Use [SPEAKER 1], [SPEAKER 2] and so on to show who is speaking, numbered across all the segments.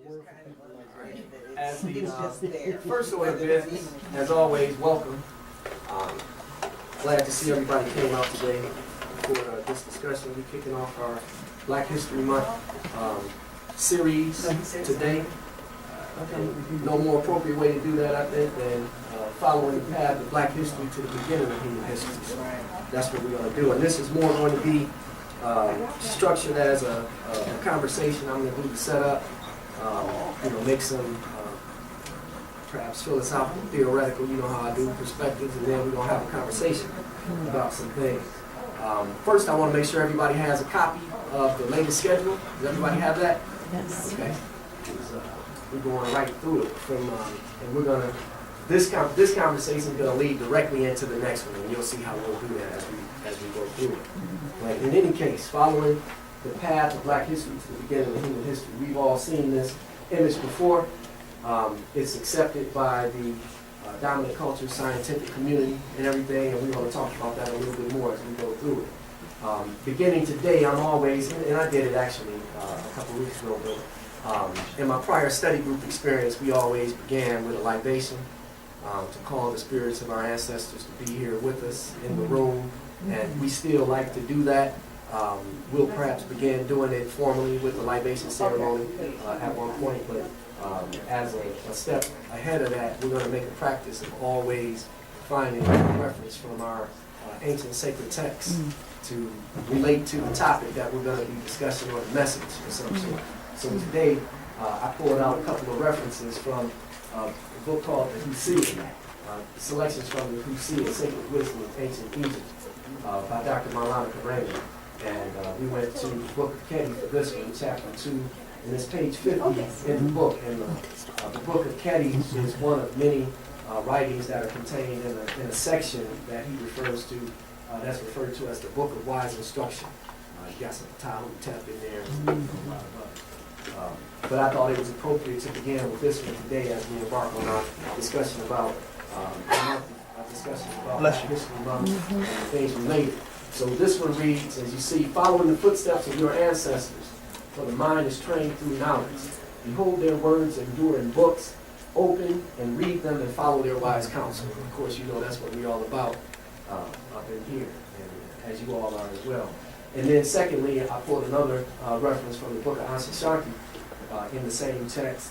[SPEAKER 1] word for people like that. As the first order of business, as always, welcome. Um, Glad to see everybody came out today for this discussion. We're kicking off our Black History Month series today. No more appropriate way to do that, I think, than following the path of Black history to the beginning of human history. So that's what we're going to do. And this is more going to be structured as a conversation. I'm going to do the setup, make some perhaps philosophical, theoretical, you know how I do, perspectives, and then we're going to have a conversation about some things. First, I want to make sure everybody has a copy of the latest schedule. Does everybody have that?
[SPEAKER 2] Yes.
[SPEAKER 1] Okay. We're going right through it and we're gonna this conversation is gonna lead directly into the next one, and you'll see how we'll do that as we go through it. But in any case, following the path of Black history to the beginning of human history, we've all seen this image before. It's accepted by the dominant culture, scientific community, and everything, and we're going to talk about that a little bit more as we go through it. Beginning today, I'm always, and I did it actually a couple weeks ago, but in my prior study group experience, we always began with a libation to call the spirits of our ancestors to be here with us in the room, and we still like to do that. We'll perhaps begin doing it formally with the libation ceremony at one point, but as a step ahead of that, we're going to make a practice of always finding a reference from our ancient sacred texts to relate to the topic that we're going to be discussing, or the message of some sort. So today, I pulled out a couple of references from a book called The Husia, selections from The Husia, Sacred Wisdom of Ancient Egypt, by Dr. Maulana Karanga. And we went to the Book of Kedi for this one, chapter 2, and it's page 50 in the book. And the Book of Kedi is one of many writings that are contained in a section that he refers to, that's referred to as the Book of Wise Instruction. You got some Tahu Tep in there, and a lot of others. But I thought it was appropriate to begin with this one today as we embark on our discussion about Black History Month and things related. So this one reads, as you see, following the footsteps of your ancestors, for the mind is trained through knowledge. Behold, their words endure in books, open and read them and follow their wise counsel. Of course, you know that's what we're all about up in here, and as you all are as well. And then secondly, I pulled another reference from the book of Ashishanti in the same text,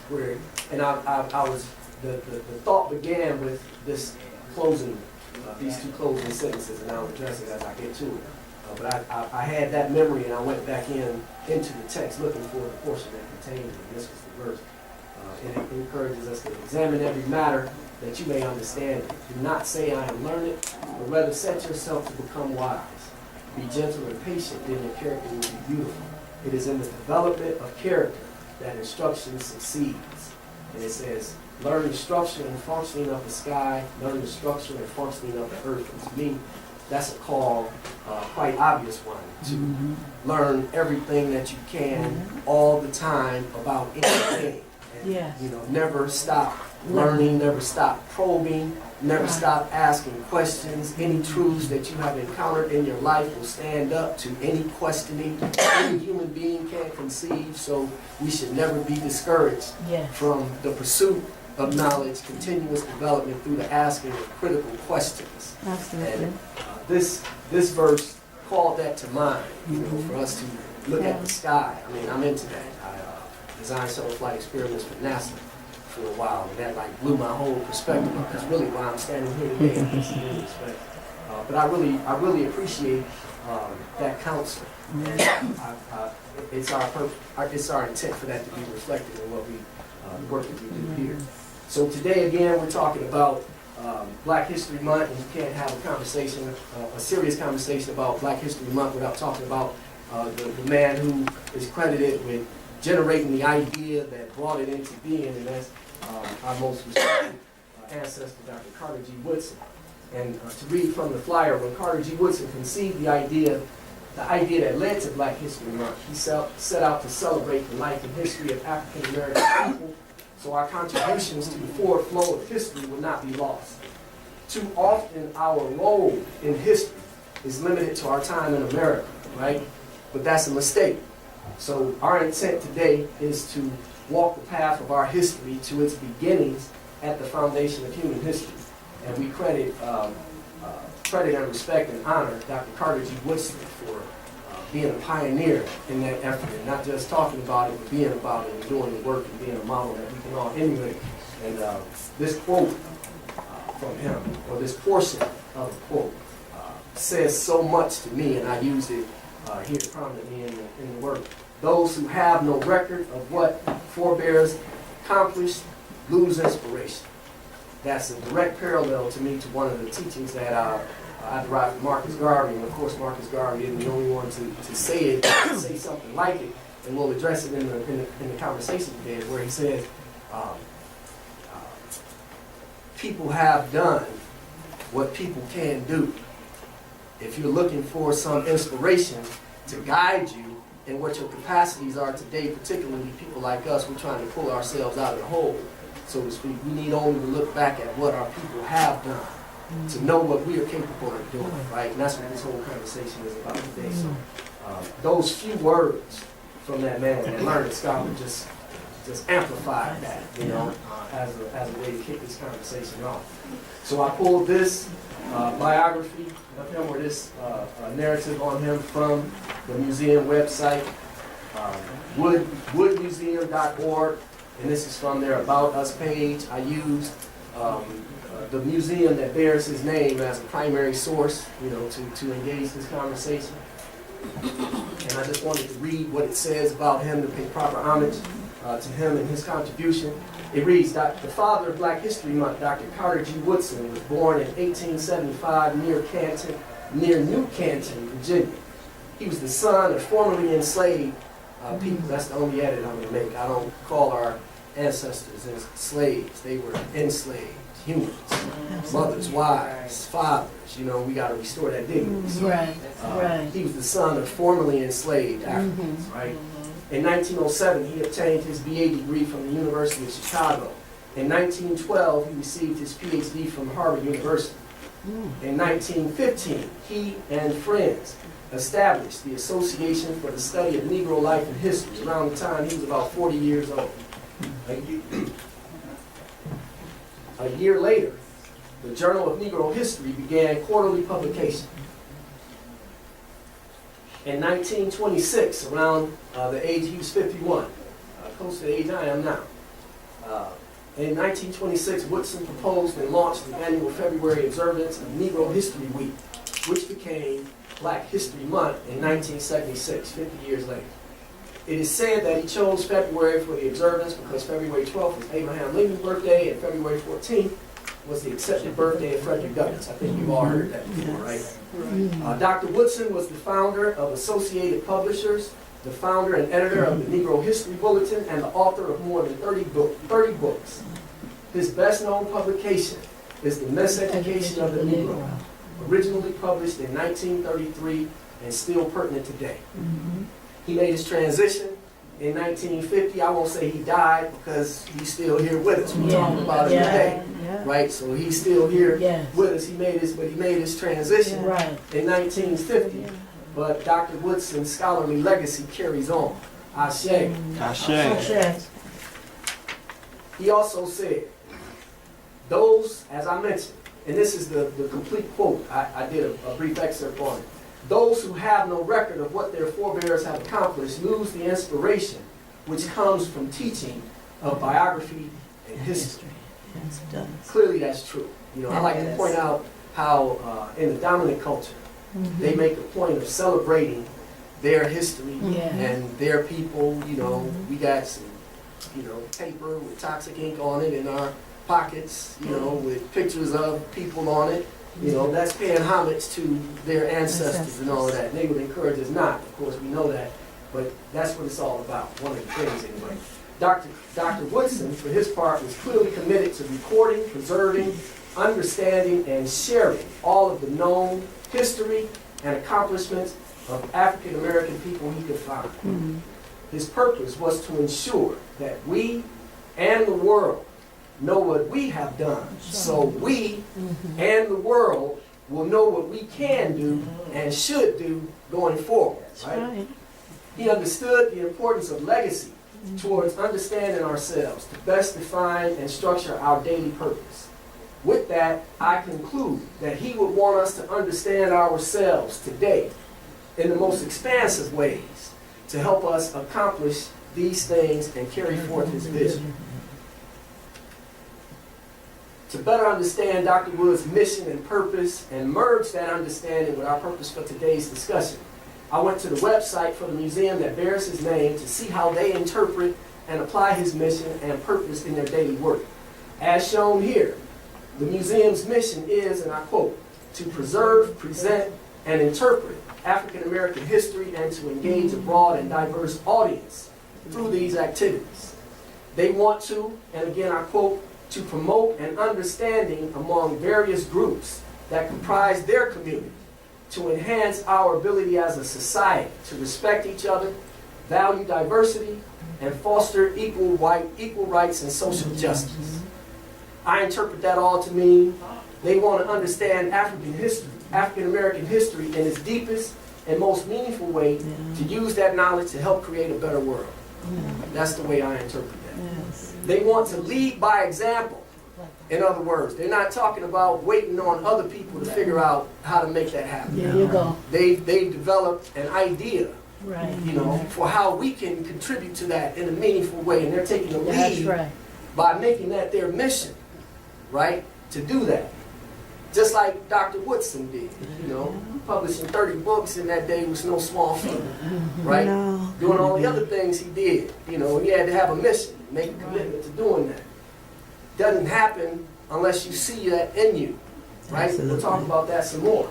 [SPEAKER 1] where, and the thought began with this closing, these two closing sentences, and I'll address it as I get to it. But I had that memory, and I went back into the text looking for the portion that contained it, and this was the verse. And it encourages us to examine every matter that you may understand it. Do not say I am learned, but rather set yourself to become wise. Be gentle and patient, then your character will be beautiful. It is in the development of character that instruction succeeds. And it says, learn the structure and functioning of the sky, learn the structure and functioning of the earth. And to me, that's a call, quite obvious one, to learn everything that you can all the time about anything. And, never stop learning, never stop probing, never stop asking questions. Any truths that you have encountered in your life will stand up to any questioning any human being can conceive. So we should never be discouraged from the pursuit of knowledge, continuous development through the asking of critical questions.
[SPEAKER 2] Absolutely.
[SPEAKER 1] And this verse called that to mind, for us to look at the sky. I mean, I'm into that. I designed shuttle flight experiments for NASA for a while, and that blew my whole perspective up. That's really why I'm standing here today in this respect. But I really appreciate that counsel. And it's our intent for that to be reflected in what we work that we do here. So today again we're talking about Black History Month, and you can't have a conversation, a serious conversation about Black History Month without talking about the man who is credited with generating the idea that brought it into being, and that's our most respected ancestor, Dr. Carter G. Woodson. And to read from the flyer, when Carter G. Woodson conceived the idea that led to Black History Month, he set out to celebrate the life and history of African American people, so our contributions to the forward flow of history will not be lost. Too often our role in history is limited to our time in America, right? But that's a mistake. So our intent today is to walk the path of our history to its beginnings at the foundation of human history. And we credit and respect and honor Dr. Carter G. Woodson for being a pioneer in that effort, and not just talking about it, but being about it and doing the work and being a model that we can all emulate. And this quote from him, or this portion of the quote, says so much to me, and I use it here prominently in the work. Those who have no record of what forebears accomplished lose inspiration. That's a direct parallel to me to one of the teachings that I derived from Marcus Garvey, and of course Marcus Garvey isn't the only one to say it, say something like it, and we'll address it in the conversation today, where he says, people have done what people can do. If you're looking for some inspiration to guide you in what your capacities are today, particularly people like us, we're trying to pull ourselves out of the hole, so to speak. We need only to look back at what our people have done to know what we are capable of doing, right? And that's what this whole conversation is about today. So those few words from that man, that learned scholar, just amplified that, you know, as a way to kick this conversation off. So I pulled this biography of him, or this narrative on him, from the museum website, woodmuseum.org, and this is from their About Us page. I used the museum that bears his name as a primary source, you know, to engage this conversation. And I just wanted to read what it says about him to pay proper homage to him and his contribution. It reads, the father of Black History Month, Dr. Carter G. Woodson, was born in 1875 near New Canton, Virginia. He was the son of formerly enslaved people. That's the only edit I'm going to make. I don't call our ancestors as slaves. They were enslaved humans, mothers, wives, fathers. You know, we got to restore that dignity. So, right. He was the son of formerly enslaved Africans, right? In 1907, he obtained his BA degree from the University of Chicago. In 1912, he received his PhD from Harvard University. In 1915, he and friends established the Association for the Study of Negro Life and History. Around the time he was about 40 years old. A year later, the Journal of Negro History began quarterly publication. In 1926, around the age, he was 51, close to the age I am now. In 1926, Woodson proposed and launched the annual February observance of Negro History Week, which became Black History Month in 1976, 50 years later. It is said that he chose February for the observance because February 12th was Abraham Lincoln's birthday, and February 14th was the accepted birthday of Frederick Douglass. I think you've all heard that before, right? Dr. Woodson was the founder of Associated Publishers, the founder and editor of the Negro History Bulletin, and the author of more than 30 books. His best-known publication is The Miseducation of the Negro, originally published in 1933 and still pertinent today. He made his transition in 1950. I won't say he died because he's still here with us. We're talking about him today, right? So he's still here with us. He made his transition in 1950. But Dr. Woodson's scholarly legacy carries on. Ashe.
[SPEAKER 2] Ashe.
[SPEAKER 1] He also said, those, as I mentioned, and this is the complete quote, I did a brief excerpt on it. Those who have no record of what their forebears have accomplished lose the inspiration which comes from teaching of biography and history. Clearly that's true. You know, I like to point out how in the dominant culture, they make a point of celebrating their history and their people. You know, we got some, you know, paper with toxic ink on it in our pockets, you know, with pictures of people on it. You know, that's paying homage to their ancestors and all of that. And they would encourage us not. Of course, we know that. But that's what it's all about, one of the things anyway. Dr. Woodson, for his part, was clearly committed to recording, preserving, understanding, and sharing all of the known history and accomplishments of African American people he could find. His purpose was to ensure that we and the world know what we have done, so we and the world will know what we can do and should do going forward. Right? He understood the importance of legacy towards understanding ourselves to best define and structure our daily purpose. With that, I conclude that he would want us to understand ourselves today in the most expansive ways to help us accomplish these things and carry forth his vision. To better understand Dr. Wood's mission and purpose and merge that understanding with our purpose for today's discussion, I went to the website for the museum that bears his name to see how they interpret and apply his mission and purpose in their daily work. As shown here, the museum's mission is, and I quote, to preserve, present, and interpret African American history and to engage a broad and diverse audience through these activities. They want to, and again I quote, to promote an understanding among various groups that comprise their community, to enhance our ability as a society to respect each other, value diversity, and foster equal rights and social justice. I interpret that all to mean they want to understand African American history in its deepest and most meaningful way to use that knowledge to help create a better world. That's the way I interpret that. They want to lead by example. In other words, they're not talking about waiting on other people to figure out how to make that happen.
[SPEAKER 2] There you go.
[SPEAKER 1] They developed an idea,
[SPEAKER 2] Right.
[SPEAKER 1] you know, for how we can contribute to that in a meaningful way, and they're taking the
[SPEAKER 2] That's
[SPEAKER 1] lead
[SPEAKER 2] right.
[SPEAKER 1] by making that their mission, right, to do that. Just like Dr. Woodson did, you know, publishing 30 books in that day was no small feat, right?
[SPEAKER 3] No.
[SPEAKER 1] Doing all the other things he did, you know, he had to have a mission, make a commitment to doing that. Doesn't happen unless you see that in you, right? We'll talk about that some more.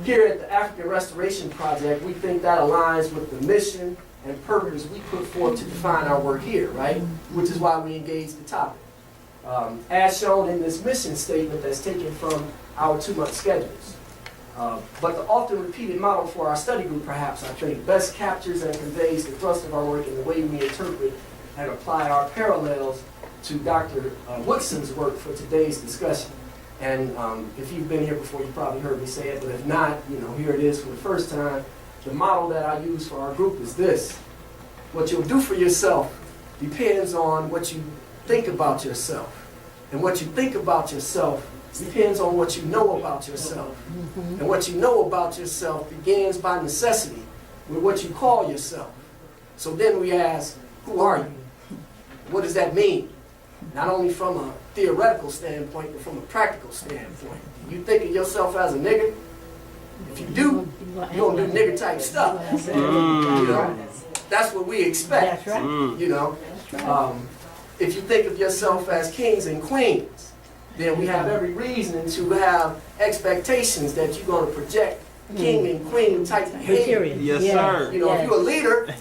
[SPEAKER 1] Here at the African Restoration Project, we think that aligns with the mission and purpose we put forth to define our work here, right? Which is why we engaged the topic. As shown in this mission statement that's taken from our 2-month schedules. But the often repeated model for our study group, perhaps, I think, best captures and conveys the thrust of our work in the way we interpret and apply our parallels to Dr. Woodson's work for today's discussion. And if you've been here before, you probably heard me say it, but if not, you know, here it is for the first time. The model that I use for our group is this. What you'll do for yourself depends on what you think about yourself. And what you think about yourself depends on what you know about yourself. And what you know about yourself begins by necessity with what you call yourself. So then we ask, who are you? What does that mean? Not only from a theoretical standpoint, but from a practical standpoint. Do you think of yourself as a nigger? If you do, you're going to do nigger type stuff. You know, that's what we expect.
[SPEAKER 2] That's right.
[SPEAKER 1] You know, if you think of yourself as kings and queens, then we have every reason to have expectations that you're going to project king and queen type behavior.
[SPEAKER 4] Yes, sir.
[SPEAKER 1] You know, if you're a leader,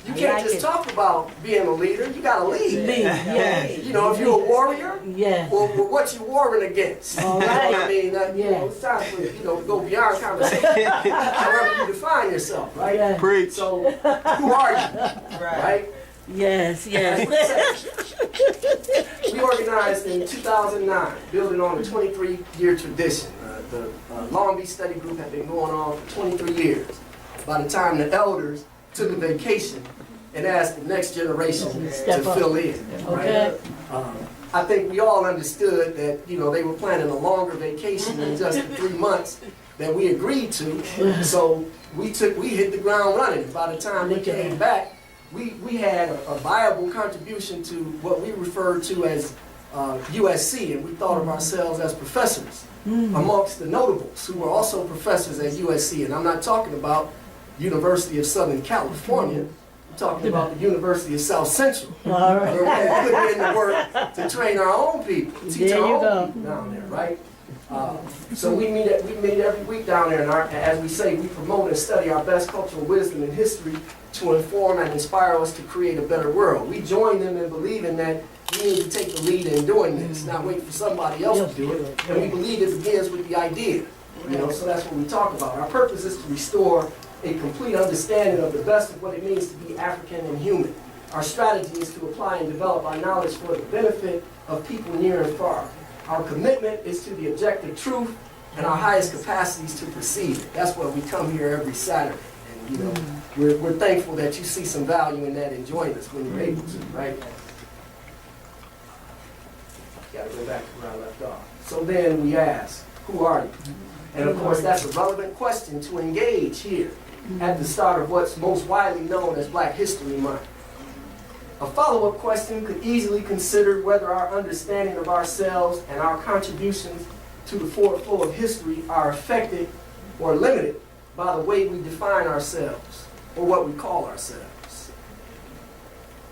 [SPEAKER 1] you can't just talk about being a leader. You got to lead.
[SPEAKER 2] Yes.
[SPEAKER 1] You know, if you're a warrior,
[SPEAKER 2] Yes.
[SPEAKER 1] well, what you warring against?
[SPEAKER 2] All
[SPEAKER 1] You know
[SPEAKER 2] right.
[SPEAKER 1] what I mean? You know, it's time for, you know, to go beyond conversation. However you define yourself, right?
[SPEAKER 2] Yes.
[SPEAKER 4] Preach.
[SPEAKER 1] So, who are you? Right?
[SPEAKER 2] Yes, yes.
[SPEAKER 1] We organized in 2009, building on a 23-year tradition. The Long Beach Study Group had been going on for 23 years. By the time the elders took a vacation and asked the next generation to fill in. Right?
[SPEAKER 2] Okay.
[SPEAKER 1] I think we all understood that, you know, they were planning a longer vacation than just the 3 months that we agreed to. So we hit the ground running. By the time they came back, we had a viable contribution to what we referred to as USC, and we thought of ourselves as professors amongst the notables who were also professors at USC. And I'm not talking about University of Southern California. I'm talking about the University of South Central.
[SPEAKER 2] All right.
[SPEAKER 1] Where we put in the work to train our own people, teach
[SPEAKER 2] There you
[SPEAKER 1] our
[SPEAKER 2] go.
[SPEAKER 1] own people down there, right? So we meet every week down there, and as we say, we promote and study our best cultural wisdom and history to inform and inspire us to create a better world. We join them in believing that we need to take the lead in doing this, not wait for somebody else to do it. And we believe it begins with the idea. You know, so that's what we talk about. Our purpose is to restore a complete understanding of the best of what it means to be African and human. Our strategy is to apply and develop our knowledge for the benefit of people near and far. Our commitment is to the objective truth and our highest capacities to perceive it. That's why we come here every Saturday. you know, we're thankful that you see some value in that and join us when you're able to, right? Got to go back to where I left off. So then we ask, who are you? And of course, that's a relevant question to engage here at the start of what's most widely known as Black History Month. A follow-up question could easily consider whether our understanding of ourselves and our contributions to the forward flow of history are affected or limited by the way we define ourselves or what we call ourselves.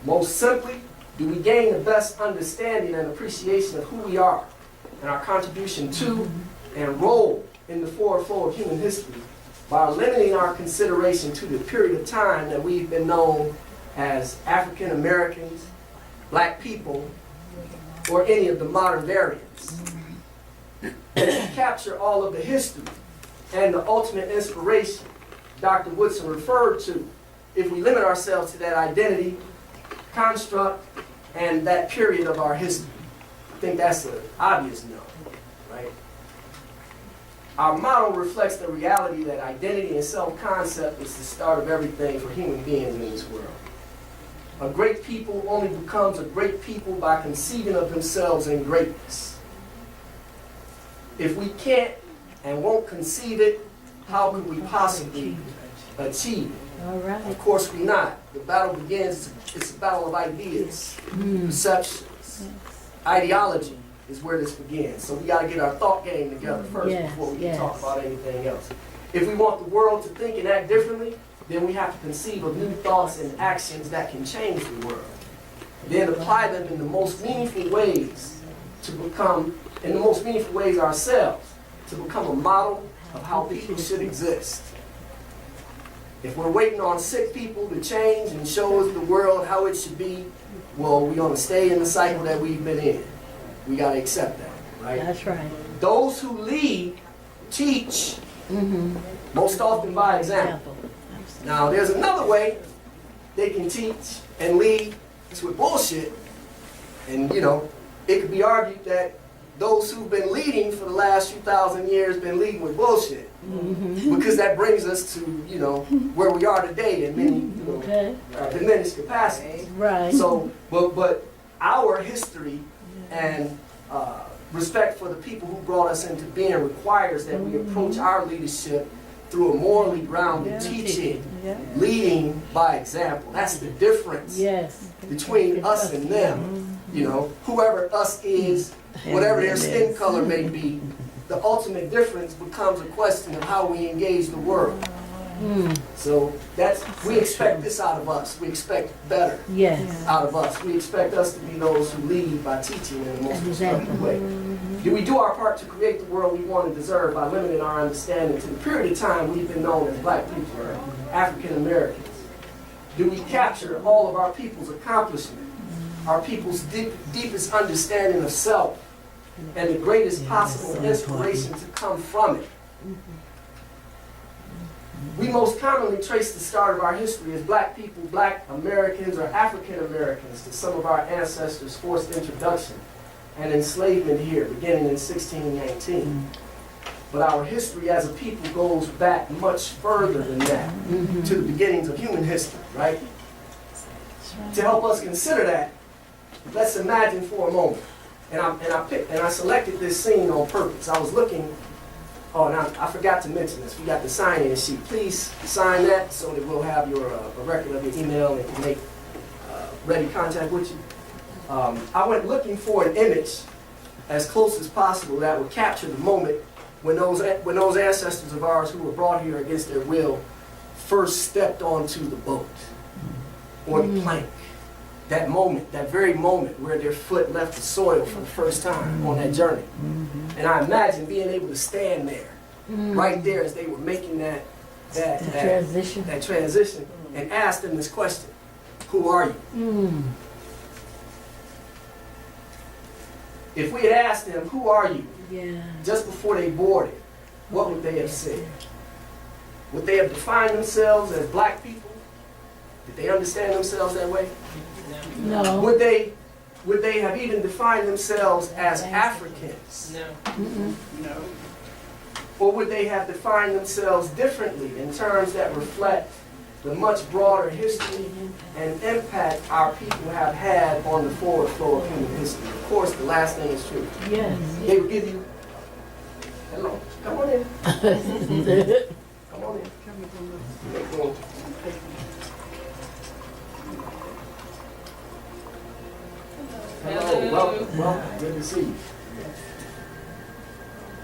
[SPEAKER 1] Most simply, do we gain the best understanding and appreciation of who we are and our contribution to and role in the forward flow of human history by limiting our consideration to the period of time that we've been known as African Americans, Black people, or any of the modern variants? And to capture all of the history and the ultimate inspiration Dr. Woodson referred to, if we limit ourselves to that identity, construct, and that period of our history. I think that's an obvious no, right? Our model reflects the reality that identity and self-concept is the start of everything for human beings in this world. A great people only becomes a great people by conceiving of themselves in greatness. If we can't and won't conceive it, how could we possibly achieve it?
[SPEAKER 2] All right.
[SPEAKER 1] Of course we're not. The battle begins, it's a battle of ideas, perceptions. Ideology is where this begins. So we got to get our thought game together first before we can talk about anything else. If we want the world to think and act differently, then we have to conceive of new thoughts and actions that can change the world. Then apply them in the most meaningful ways to become, in the most meaningful ways ourselves, to become a model of how people should exist. If we're waiting on sick people to change and show us the world how it should be, well, we're going to stay in the cycle that we've been in. We got to accept that, right?
[SPEAKER 2] That's right.
[SPEAKER 1] Those who lead, teach, most often by example. Now, there's another way they can teach and lead. It's with bullshit. And, you know, it could be argued that those who've been leading for the last few thousand years been leading with bullshit. Because that brings us to, you know, where we are today in many, you know, diminished capacities.
[SPEAKER 2] Right.
[SPEAKER 1] So, but our history and respect for the people who brought us into being requires that we approach our leadership through a morally grounded teaching, leading by example. That's the difference between us and them. You know, whoever us is, whatever their skin color may be, the ultimate difference becomes a question of how we engage the world. So we expect this out of us. We expect better out of us. We expect us to be those who lead by teaching in the most constructive way. Do we do our part to create the world we want and deserve by limiting our understanding to the period of time we've been known as Black people or African Americans? Do we capture all of our people's accomplishments, our people's deepest understanding of self, and the greatest possible inspiration to come from it? We most commonly trace the start of our history as Black people, Black Americans, or African Americans to some of our ancestors' forced introduction and enslavement here, beginning in 1619. But our history as a people goes back much further than that, to the beginnings of human history, right? To help us consider that, let's imagine for a moment. And I selected this scene on purpose. I was looking. Oh, and I forgot to mention this. We got the sign-in sheet. Please sign that so that we'll have your a record of your email and can make ready contact with you. I went looking for an image as close as possible that would capture the moment when those ancestors of ours who were brought here against their will first stepped onto the boat or the plank. That moment, that very moment where their foot left the soil for the first time on that journey. And I imagine being able to stand there, right there as they were making that transition and ask them this question: who are you? If we had asked them, who are you, just before they boarded, what would they have said? Would they have defined themselves as Black people? Did they understand themselves that way?
[SPEAKER 2] No.
[SPEAKER 1] Would they have even defined themselves as Africans?
[SPEAKER 3] No.
[SPEAKER 1] Or would they have defined themselves differently in terms that reflect the much broader history and impact our people have had on the forward flow of human history. Of course, the last thing is true.
[SPEAKER 2] Yes.
[SPEAKER 1] They will give you, hello, come on in. Come on in. Hello, welcome, good to see you.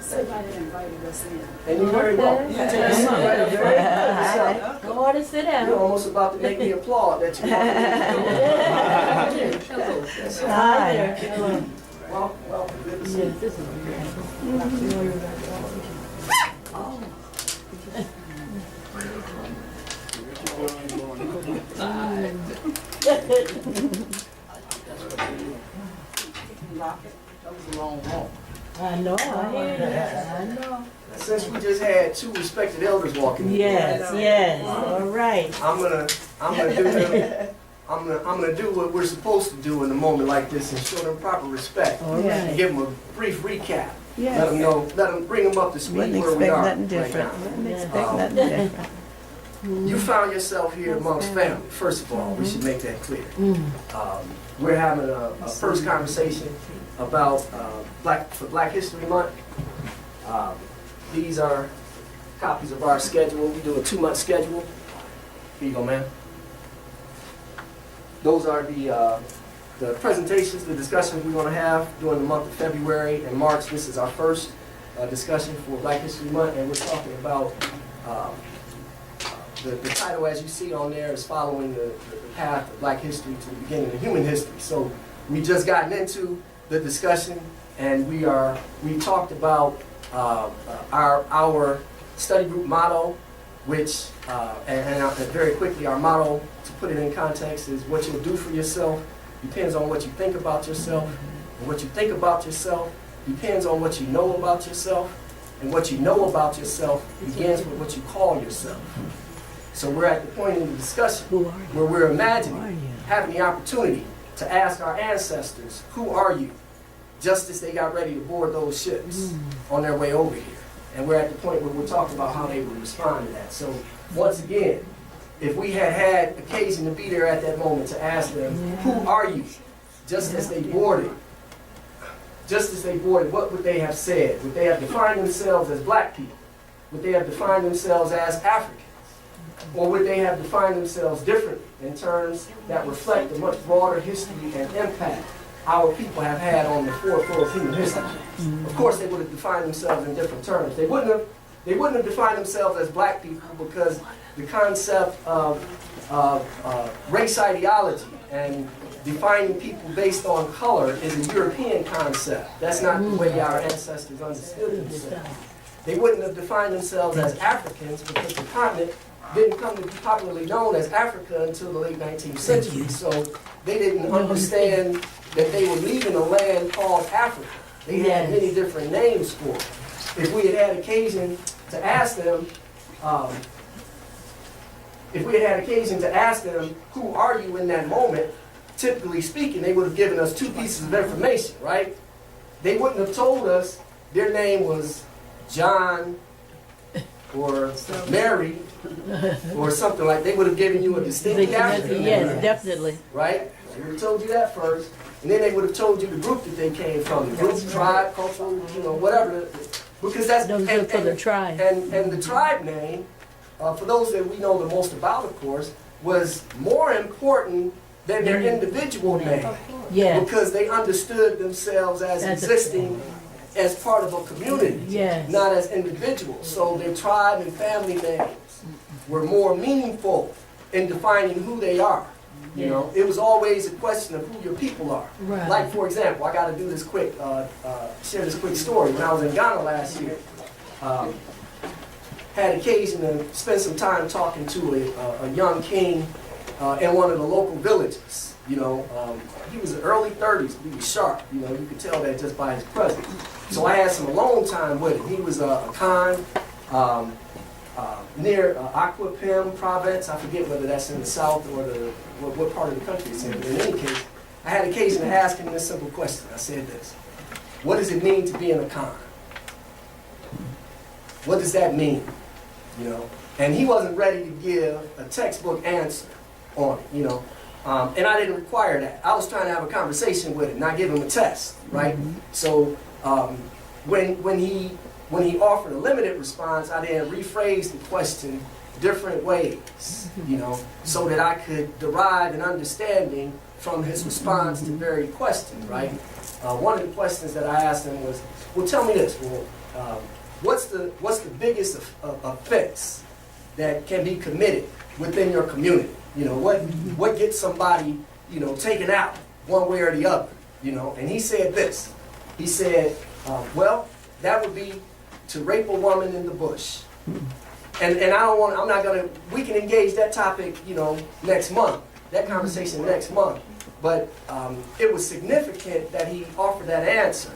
[SPEAKER 3] Somebody invited us in.
[SPEAKER 1] And you're very welcome. You take a seat right up front.
[SPEAKER 2] Go on and sit
[SPEAKER 1] You're
[SPEAKER 2] down.
[SPEAKER 1] almost about to make me applaud that you walked in the door.
[SPEAKER 3] Hello.
[SPEAKER 2] Hi there. Hello.
[SPEAKER 1] Welcome, good to see
[SPEAKER 2] Yes,
[SPEAKER 1] you.
[SPEAKER 2] this is
[SPEAKER 3] Lock it. That was a long walk.
[SPEAKER 2] I know, I hear that. I know.
[SPEAKER 1] Since we just had two respected elders walking in,
[SPEAKER 2] Yes, yes, all right.
[SPEAKER 1] I'm gonna do what we're supposed to do in a moment like this and show them proper respect
[SPEAKER 2] All
[SPEAKER 1] and
[SPEAKER 2] right.
[SPEAKER 1] give them a brief recap.
[SPEAKER 4] Yes.
[SPEAKER 1] Let them know, bring them up to speed
[SPEAKER 4] Wouldn't
[SPEAKER 1] where we
[SPEAKER 4] expect
[SPEAKER 1] are
[SPEAKER 4] nothing
[SPEAKER 1] right
[SPEAKER 4] different.
[SPEAKER 1] now.
[SPEAKER 4] Wouldn't
[SPEAKER 2] Yeah.
[SPEAKER 4] expect nothing different.
[SPEAKER 1] You found yourself here amongst family. First of all, we should make that clear.
[SPEAKER 2] Mm.
[SPEAKER 1] We're having a first conversation about for Black History Month. These are copies of our schedule. We do a 2-month schedule. Here you go, man. Those are the presentations, the discussions we're going to have during the month of February and March. This is our first discussion for Black History Month, and we're talking about the title, as you see on there, is following the path of Black history to the beginning of human history. So we just gotten into the discussion, and we talked about our study group motto, which and very quickly, our motto, to put it in context, is what you'll do for yourself depends on what you think about yourself, and what you think about yourself depends on what you know about yourself, and what you know about yourself begins with what you call yourself. So we're at the point in the discussion
[SPEAKER 2] Who are you?
[SPEAKER 1] where we're
[SPEAKER 2] Who are
[SPEAKER 1] imagining
[SPEAKER 2] you?
[SPEAKER 1] having the opportunity to ask our ancestors, who are you? Just as they got ready to board those ships on their way over here. And we're at the point where we're talking about how they would respond to that. So once again, if we had occasion to be there at that moment to ask them, who are you? Just as they boarded, what would they have said? Would they have defined themselves as Black people? Would they have defined themselves as Africans? Or would they have defined themselves differently in terms that reflect the much broader history and impact our people have had on the forefront of human history? Of course, they would have defined themselves in different terms. They wouldn't have defined themselves as Black people, because the concept of race ideology and defining people based on color is a European concept. That's not the way our ancestors understood themselves. They wouldn't have defined themselves as Africans, because the continent didn't come to be popularly known as Africa until the late 19th century. So they didn't understand that they were leaving a land called Africa. They had many different names for it. If we had occasion to ask them, who are you in that moment, typically speaking, they would have given us two pieces of information, right? They wouldn't have told us their name was John or Mary or something like. They would have given you a distinct African name,
[SPEAKER 2] Yes, definitely.
[SPEAKER 1] right? They would have told you that first, and then they would have told you the group that they came from, the group, tribe, culture, whatever. Because that's
[SPEAKER 2] Those are for the tribe.
[SPEAKER 1] and the tribe name, for those that we know the most about, of course, was more important than their individual name,
[SPEAKER 2] Yes,
[SPEAKER 1] because they understood themselves as existing as part of a community,
[SPEAKER 2] yes.
[SPEAKER 1] not as individuals. So their tribe and family names were more meaningful in defining who they are. You know, it was always a question of who your people are.
[SPEAKER 2] Right.
[SPEAKER 1] Like, for example, I got to do this quick, share this quick story. When I was in Ghana last year, had occasion to spend some time talking to a young king in one of the local villages. You know, he was in early 30s, but he was sharp. You know, you could tell that just by his presence. So I had some alone time with him. He was a Khan near Aquapim province. I forget whether that's in the south or what part of the country it's in. But in any case, I had occasion to ask him this simple question. I said this: what does it mean to be an Akan? What does that mean? You know, And he wasn't ready to give a textbook answer on it, you know. And I didn't require that. I was trying to have a conversation with him, not give him a test, right? So when he offered a limited response, I then rephrased the question different ways, you know, so that I could derive an understanding from his response to varied questions, right? One of the questions that I asked him was, well, tell me this, well, what's the biggest offense that can be committed within your community? You know, what gets somebody, you know, taken out one way or the other, you know? And he said this. He said, well, that would be to rape a woman in the bush. And I'm not gonna, we can engage that topic, you know, next month, that conversation next month. But it was significant that he offered that answer.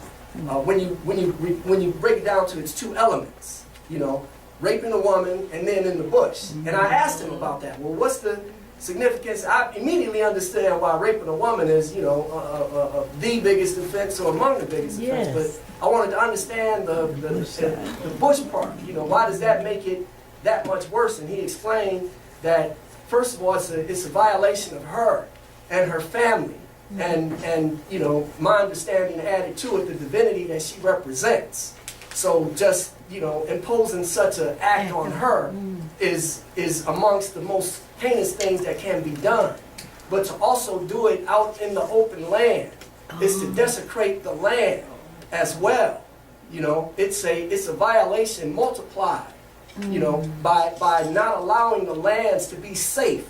[SPEAKER 1] When you break it down to its two elements, you know, raping a woman and then in the bush. And I asked him about that. Well, what's the significance? I immediately understand why raping a woman is, you know, the biggest offense or among the biggest offense. But I wanted to understand the bush part. You know, why does that make it that much worse? And he explained that, first of all, it's a violation of her and her family. And you know, my understanding added to it the divinity that she represents. So just, you know, imposing such an act on her is amongst the most heinous things that can be done. But to also do it out in the open land is to desecrate the land as well. You know, it's a violation multiplied, you know, by not allowing the lands to be safe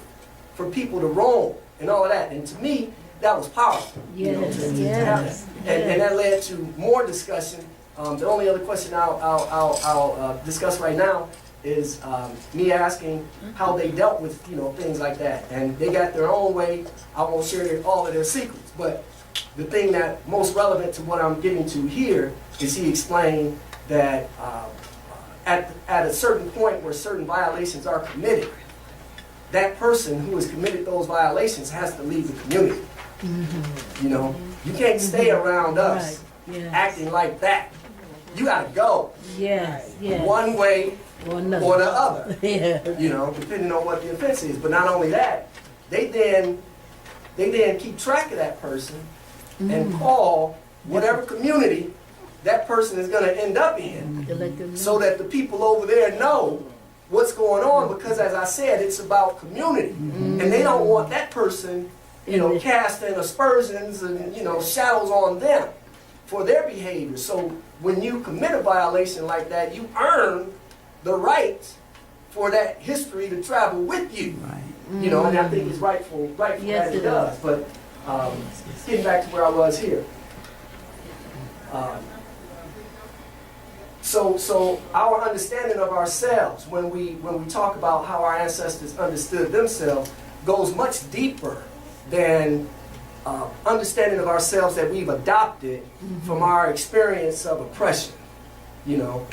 [SPEAKER 1] for people to roam and all of that. And to me, that was powerful. You know, to have that. And that led to more discussion. The only other question I'll discuss right now is me asking how they dealt with, you know, things like that. And they got their own way. I won't share all of their secrets, but the thing that most relevant to what I'm getting to here is he explained that at a certain point where certain violations are committed, that person who has committed those violations has to leave the community. You know, you can't stay around us acting like that. You gotta go. One way or the other. You know, depending on what the offense is. But not only that, they then keep track of that person and call whatever community that person is going to end up in, so that the people over there know what's going on. Because as I said, it's about community, and they don't want that person, you know, casting aspersions and, you know, shadows on them for their behavior. So when you commit a violation like that, you earn the right for that history to travel with you. You know, and I think it's rightful that it does. But getting back to where I was here. So our understanding of ourselves, when we talk about how our ancestors understood themselves, goes much deeper than understanding of ourselves that we've adopted from our experience of oppression. You know,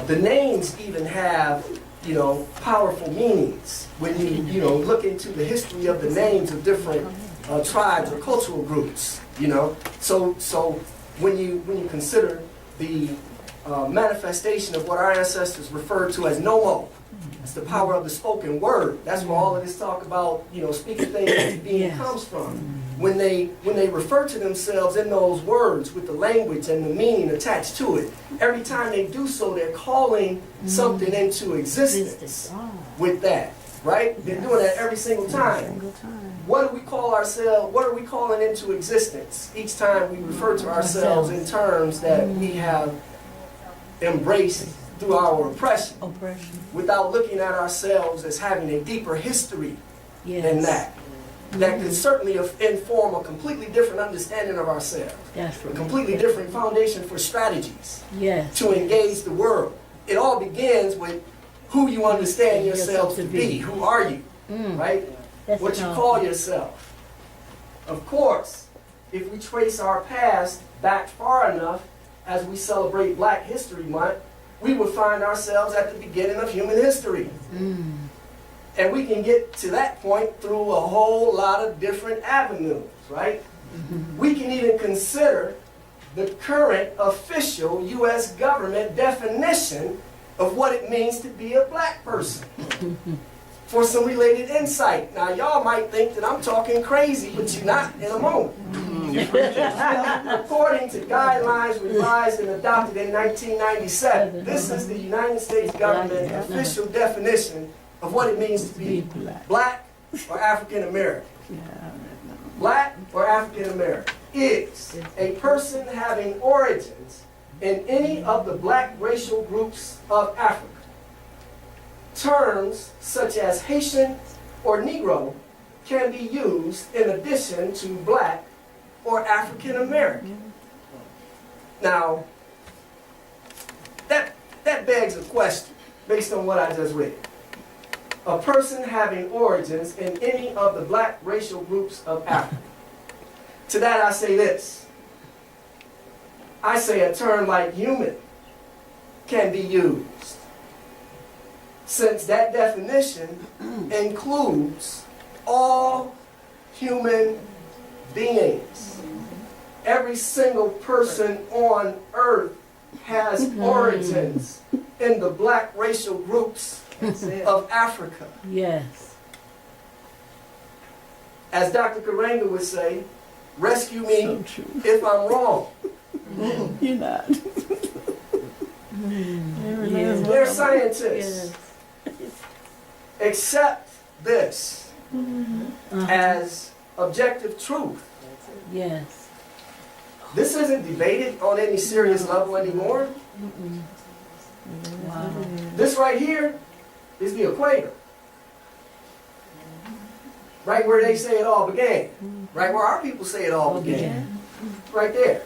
[SPEAKER 1] the names even have, you know, powerful meanings when you know, look into the history of the names of different tribes or cultural groups. You know, so when you consider the manifestation of what our ancestors referred to as nomo, it's the power of the spoken word. That's where all of this talk about, you know, speaking things into being comes from. When they refer to themselves in those words with the language and the meaning attached to it, every time they do so, they're calling something into existence with that, right? They're doing that every single time. What do we call ourselves? What are we calling into existence each time we refer to ourselves in terms that we have embraced through our oppression, without looking at ourselves as having a deeper history than that? That could certainly inform a completely different understanding of ourselves, a completely different foundation for strategies to engage the world. It all begins with who you understand yourself to be. Who are you, right? What you call yourself. Of course, if we trace our past back far enough, as we celebrate Black History Month, we would find ourselves at the beginning of human history. And we can get to that point through a whole lot of different avenues, right? We can even consider the current official U.S. government definition of what it means to be a black person for some related insight. Now, y'all might think that I'm talking crazy, but you're not in a moment. According to guidelines revised and adopted in 1997, this is the United States government official definition of what it means to be black or African American. Black or African American is a person having origins in any of the black racial groups of Africa. Terms such as Haitian or Negro can be used in addition to black or African American. Now, that begs a question based on what I just read. A person having origins in any of the black racial groups of Africa. To that I say this. I say a term like human can be used, since that definition includes all human beings. Every single person on earth has origins in the black racial groups of Africa.
[SPEAKER 2] Yes.
[SPEAKER 1] As Dr. Karenga would say, rescue me if I'm wrong.
[SPEAKER 4] You're not.
[SPEAKER 1] They're scientists. Accept this as objective truth.
[SPEAKER 2] Yes.
[SPEAKER 1] This isn't debated on any serious level anymore.
[SPEAKER 2] Wow.
[SPEAKER 1] This right here is the equator. Right where they say it all began. Right where our people say it all began. Right there.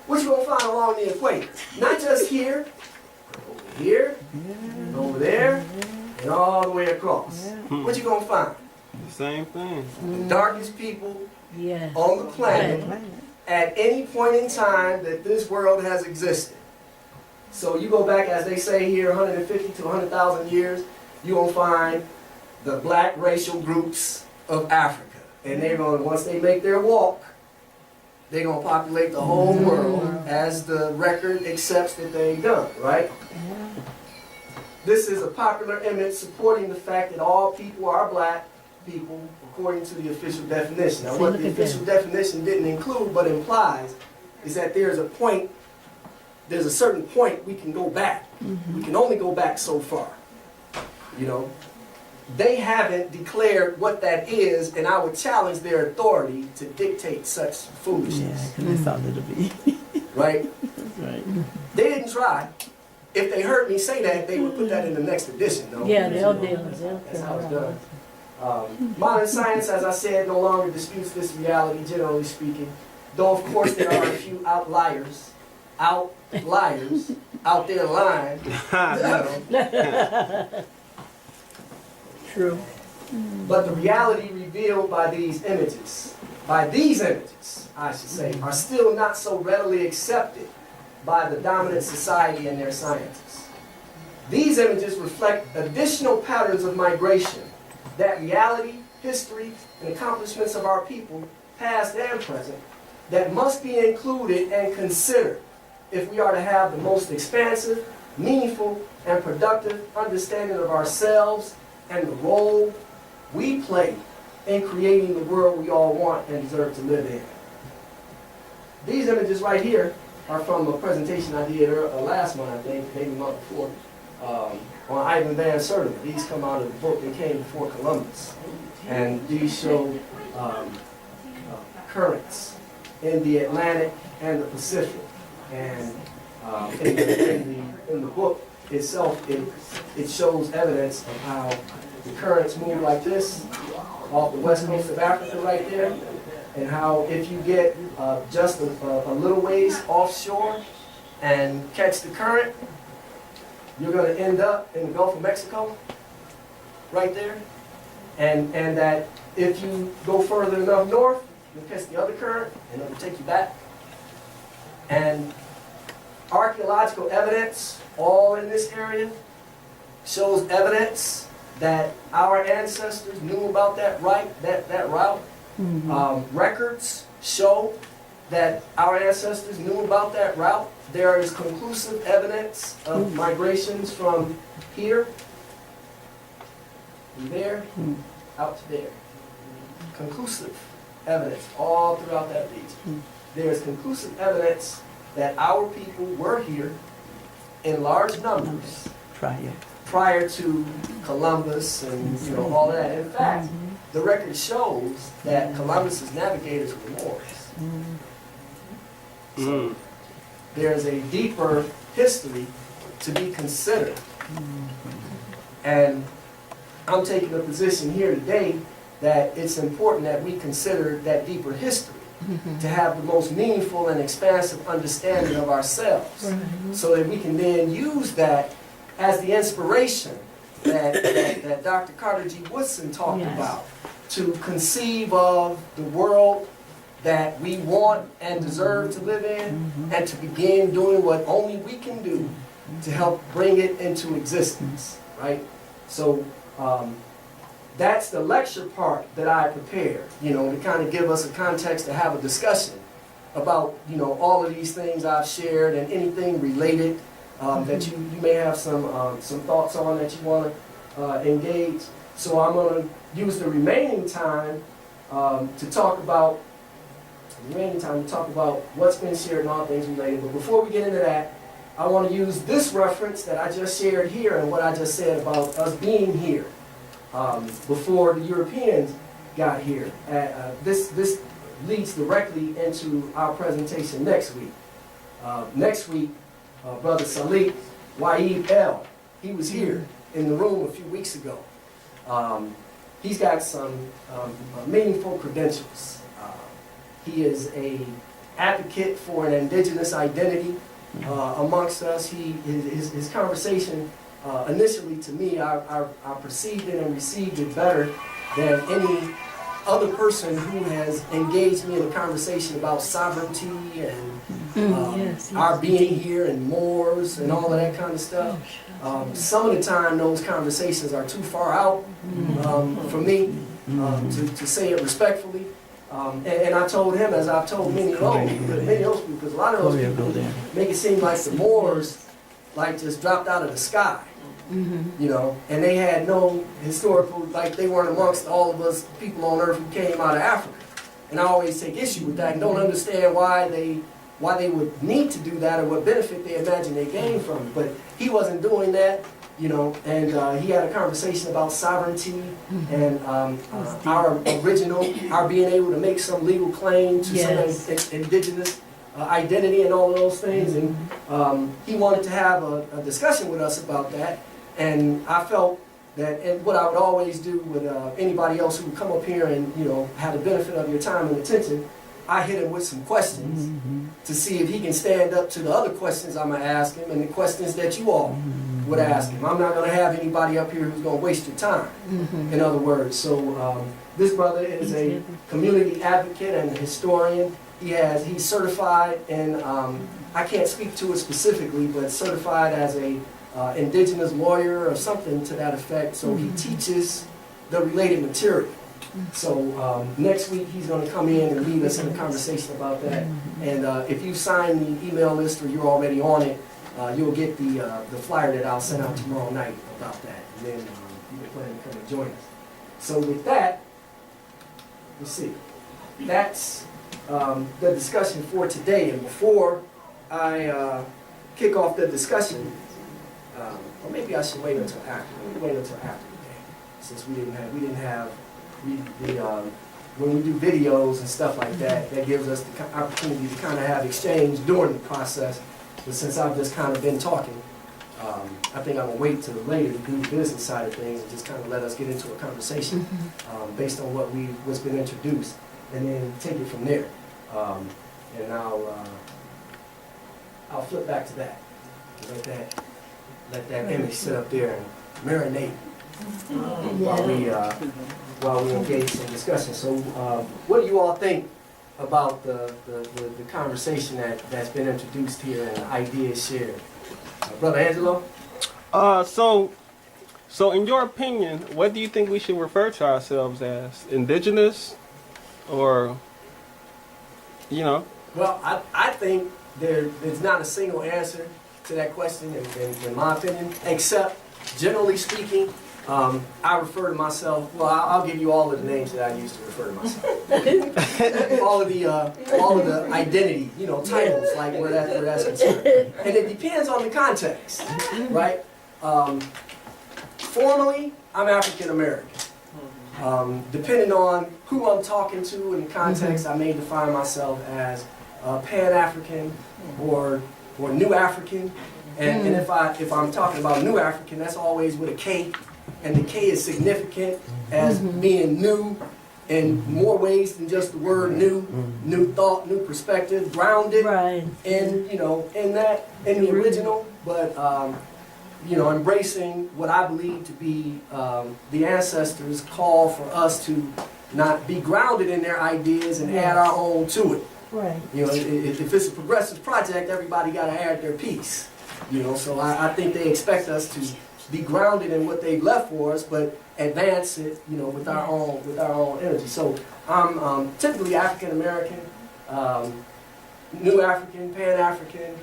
[SPEAKER 1] What you gonna find along the equator? Not just here, over here, over there, and all the way across. What you gonna find?
[SPEAKER 5] The same thing.
[SPEAKER 1] The darkest people
[SPEAKER 2] Yes.
[SPEAKER 1] on the planet at any point in time that this world has existed. So you go back, as they say here, 150 to 100,000 years, you're going to find the black racial groups of Africa. And they're going to, once they make their walk, they're going to populate the whole world as the record accepts that they've done, right? This is a popular image supporting the fact that all people are black people according to the official definition. Now, what the official definition didn't include but implies is that there's a certain point we can go back. We can only go back so far. You know, they haven't declared what that is, and I would challenge their authority to dictate such foolishness.
[SPEAKER 4] Yeah, because that's all it'll be.
[SPEAKER 1] Right?
[SPEAKER 4] Right.
[SPEAKER 1] They didn't try. If they heard me say that, they would put that in the next edition, though.
[SPEAKER 2] Yeah, they'll do
[SPEAKER 1] That's how it's done. Modern science, as I said, no longer disputes this reality, generally speaking. Though, of course, there are a few outliers out there lying.
[SPEAKER 2] True.
[SPEAKER 1] But the reality revealed by these images, I should say, are still not so readily accepted by the dominant society and their scientists. These images reflect additional patterns of migration that reality, history, and accomplishments of our people, past and present, that must be included and considered if we are to have the most expansive, meaningful, and productive understanding of ourselves and the role we play in creating the world we all want and deserve to live in. These images right here are from a presentation I did last month, I think, maybe a month before, on Ivan Van Sertima. These come out of the book that came before Columbus. And these show currents in the Atlantic and the Pacific. And in the book itself, it shows evidence of how the currents move like this off the west coast of Africa right there, and how if you get just a little ways offshore and catch the current, you're going to end up in the Gulf of Mexico right there, and that if you go further enough north, you'll catch the other current and it'll take you back. And archaeological evidence all in this area shows evidence that our ancestors knew about that route. Records show that our ancestors knew about that route. There is conclusive evidence of migrations from here, there, out to there. Conclusive evidence all throughout that region. There is conclusive evidence that our people were here in large numbers prior to Columbus and all of that. In fact, the record shows that Columbus's navigators were Moors. So there's a deeper history to be considered. And I'm taking a position here today that it's important that we consider that deeper history to have the most meaningful and expansive understanding of ourselves, so that we can then use that as the inspiration that Dr. Carter G. Woodson talked about, to conceive of the world that we want and deserve to live in, and to begin doing what only we can do to help bring it into existence, right? So that's the lecture part that I prepared, to kind of give us a context to have a discussion about, all of these things I've shared and anything related that you may have some thoughts on that you want to engage. So I'm going to use the remaining time to talk about what's been shared and all things related. But before we get into that, I want to use this reference that I just shared here and what I just said about us being here before the Europeans got here. This leads directly into our presentation next week. Next week, Brother Salih Waib El, he was here in the room a few weeks ago. He's got some meaningful credentials. He is an advocate for an indigenous identity amongst us. His conversation initially, to me, I perceived it and received it better than any other person who has engaged me in a conversation about sovereignty and our being here and Moors and all of that kind of stuff. Some of the time those conversations are too far out for me to say it respectfully. And I told him, as I've told many of those people, because a lot of those people make it seem like the Moors just dropped out of the sky. And they had no historical, they weren't amongst all of us people on earth who came out of Africa. And I always take issue with that and don't understand why they would need to do that or what benefit they imagine they gained from it. But he wasn't doing that, and he had a conversation about sovereignty and our being able to make some legal claim to some indigenous identity and all of those things. And he wanted to have a discussion with us about that. And I felt that, and what I would always do with anybody else who would come up here and have the benefit of your time and attention, I hit him with some questions to see if he can stand up to the other questions I'm going to ask him and the questions that you all would ask him. I'm not going to have anybody up here who's going to waste your time, in other words. So this brother is a community advocate and a historian. He's certified in, I can't speak to it specifically, but certified as a indigenous lawyer or something to that effect. So he teaches the related material. So next week he's going to come in and lead us in a conversation about that. And if you sign the email list or you're already on it, you'll get the flyer that I'll send out tomorrow night about that. And then you can plan to come and join us. So with that, let's see. That's the discussion for today. And before I kick off the discussion, or maybe I should wait until after. Wait until after the game, since we didn't have when we do videos and stuff like that, that gives us the opportunity to kind of have exchange during the process. But since I've just kind of been talking, I think I'm gonna wait till later to do the business side of things and just kind of let us get into a conversation based on what's been introduced, and then take it from there. And I'll flip back to that. Let that image sit up there and marinate while we engage in discussion. So what do you all think about the conversation that's been introduced here and the ideas shared? Brother Angelo?
[SPEAKER 5] So in your opinion, what do you think we should refer to ourselves as? Indigenous, or
[SPEAKER 1] Well, I think there's not a single answer to that question, in my opinion, except generally speaking, I refer to myself. Well, I'll give you all of the names that I use to refer to myself. all of the identity, titles, like where that's concerned, and it depends on the context, right? Formally, I'm African American. Depending on who I'm talking to in the context, I may define myself as Pan-African or New African. And if I'm talking about New African, that's always with a K, and the K is significant as being new in more ways than just the word new, new thought, new perspective, grounded
[SPEAKER 2] Right.
[SPEAKER 1] in in the original, but embracing what I believe to be the ancestors' call for us to not be grounded in their ideas and add our own to it.
[SPEAKER 2] Right.
[SPEAKER 1] If it's a progressive project, everybody got to add their piece. So I think they expect us to be grounded in what they left for us, but advance it, with our own energy. So I'm typically African American, New African, Pan African.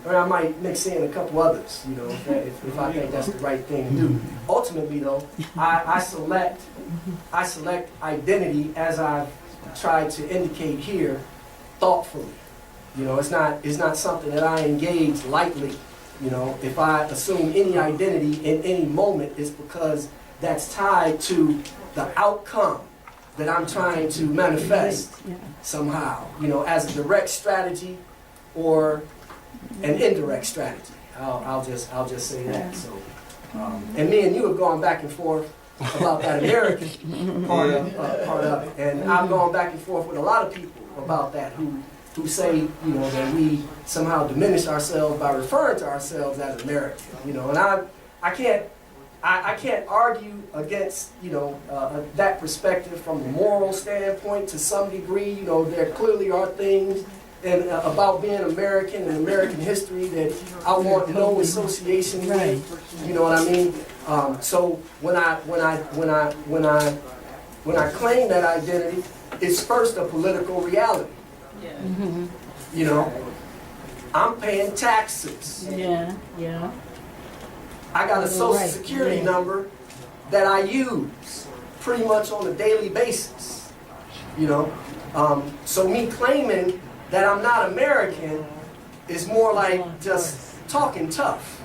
[SPEAKER 1] Or I might mix in a couple others, if I think that's the right thing to do. Ultimately, though, I select identity, as I've tried to indicate here, thoughtfully. It's not something that I engage lightly. If I assume any identity in any moment, it's because that's tied to the outcome that I'm trying to manifest somehow, as a direct strategy or an indirect strategy. I'll just say that. So, and me and you have gone back and forth about that American part of it, and I've gone back and forth with a lot of people about that who say that we somehow diminish ourselves by referring to ourselves as American. And I can't argue against that perspective from a moral standpoint to some degree. There clearly are things about being American and American history that I want no association with. You know what I mean? So when I claim that identity, it's first a political reality. I'm paying taxes.
[SPEAKER 2] Yeah.
[SPEAKER 1] I got a social security number that I use pretty much on a daily basis. So me claiming that I'm not American is more like just talking tough.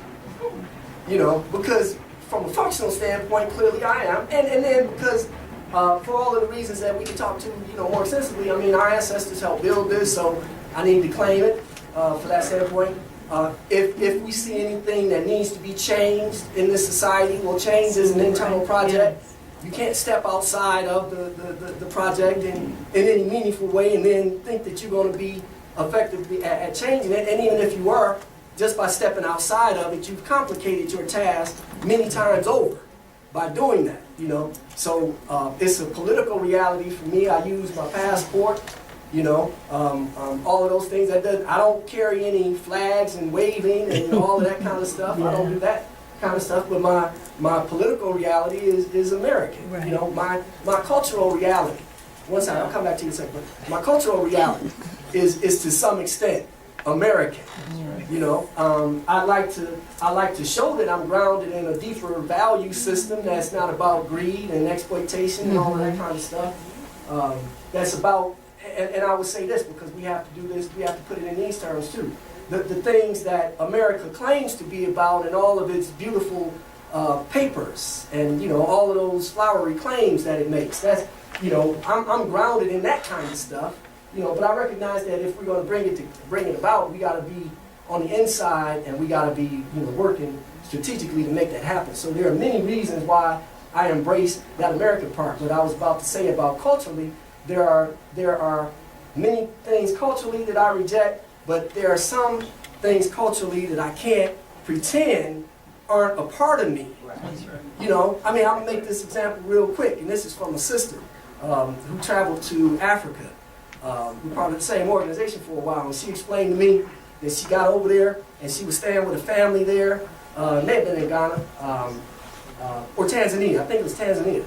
[SPEAKER 1] Because from a functional standpoint, clearly I am. And then because for all of the reasons that we can talk to, more extensively, our ancestors helped build this, so I need to claim it for that standpoint. If we see anything that needs to be changed in this society, well, change is an internal project. You can't step outside of the project in any meaningful way and then think that you're going to be effective at changing it. And even if you are, just by stepping outside of it, you've complicated your task many times over by doing that. So it's a political reality for me. I use my passport. All of those things. I don't carry any flags and waving and all of that kind of stuff. I don't do that kind of stuff. But my political reality is American.
[SPEAKER 2] Right.
[SPEAKER 1] My cultural reality. I'll come back to you in a second. But my cultural reality is to some extent American. I like to show that I'm grounded in a deeper value system that's not about greed and exploitation and all of that kind of stuff. That's about. And I would say this because we have to do this, we have to put it in these terms too. The things that America claims to be about and all of its beautiful papers and all of those flowery claims that it makes. That's I'm grounded in that kind of stuff. But I recognize that if we're going to bring it about, we got to be on the inside and we got to be working strategically to make that happen. So there are many reasons why I embrace that American part. But I was about to say about culturally. There are many things culturally that I reject, but there are some things culturally that I can't pretend aren't a part of me. I'm gonna make this example real quick, and this is from a sister who traveled to Africa. We're part of the same organization for a while, and she explained to me that she got over there and she was staying with a family there. May have been in Ghana or Tanzania. I think it was Tanzania.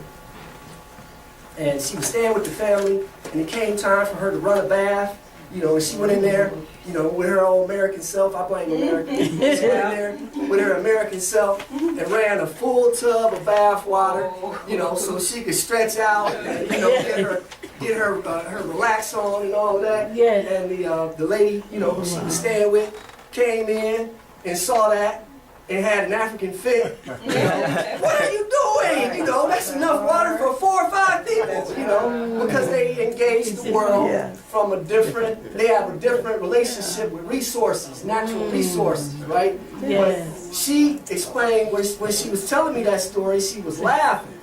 [SPEAKER 1] And she was staying with the family, and it came time for her to run a bath. You know, she went in there, you know, with her old American self. I blame America. She went in there with her American self and ran a full tub of bath water, you know, so she could stretch out and, you know, get her relax on and all of that.
[SPEAKER 2] Yeah.
[SPEAKER 1] And the lady, you know, who she was staying with, came in and saw that and had an African fit. You know, what are you doing? You know, that's enough water for 4 or 5 people. You know, because they engage the world from a different. They have a different relationship with resources, natural resources, right?
[SPEAKER 2] Yes.
[SPEAKER 1] But she explained when she was telling me that story, she was laughing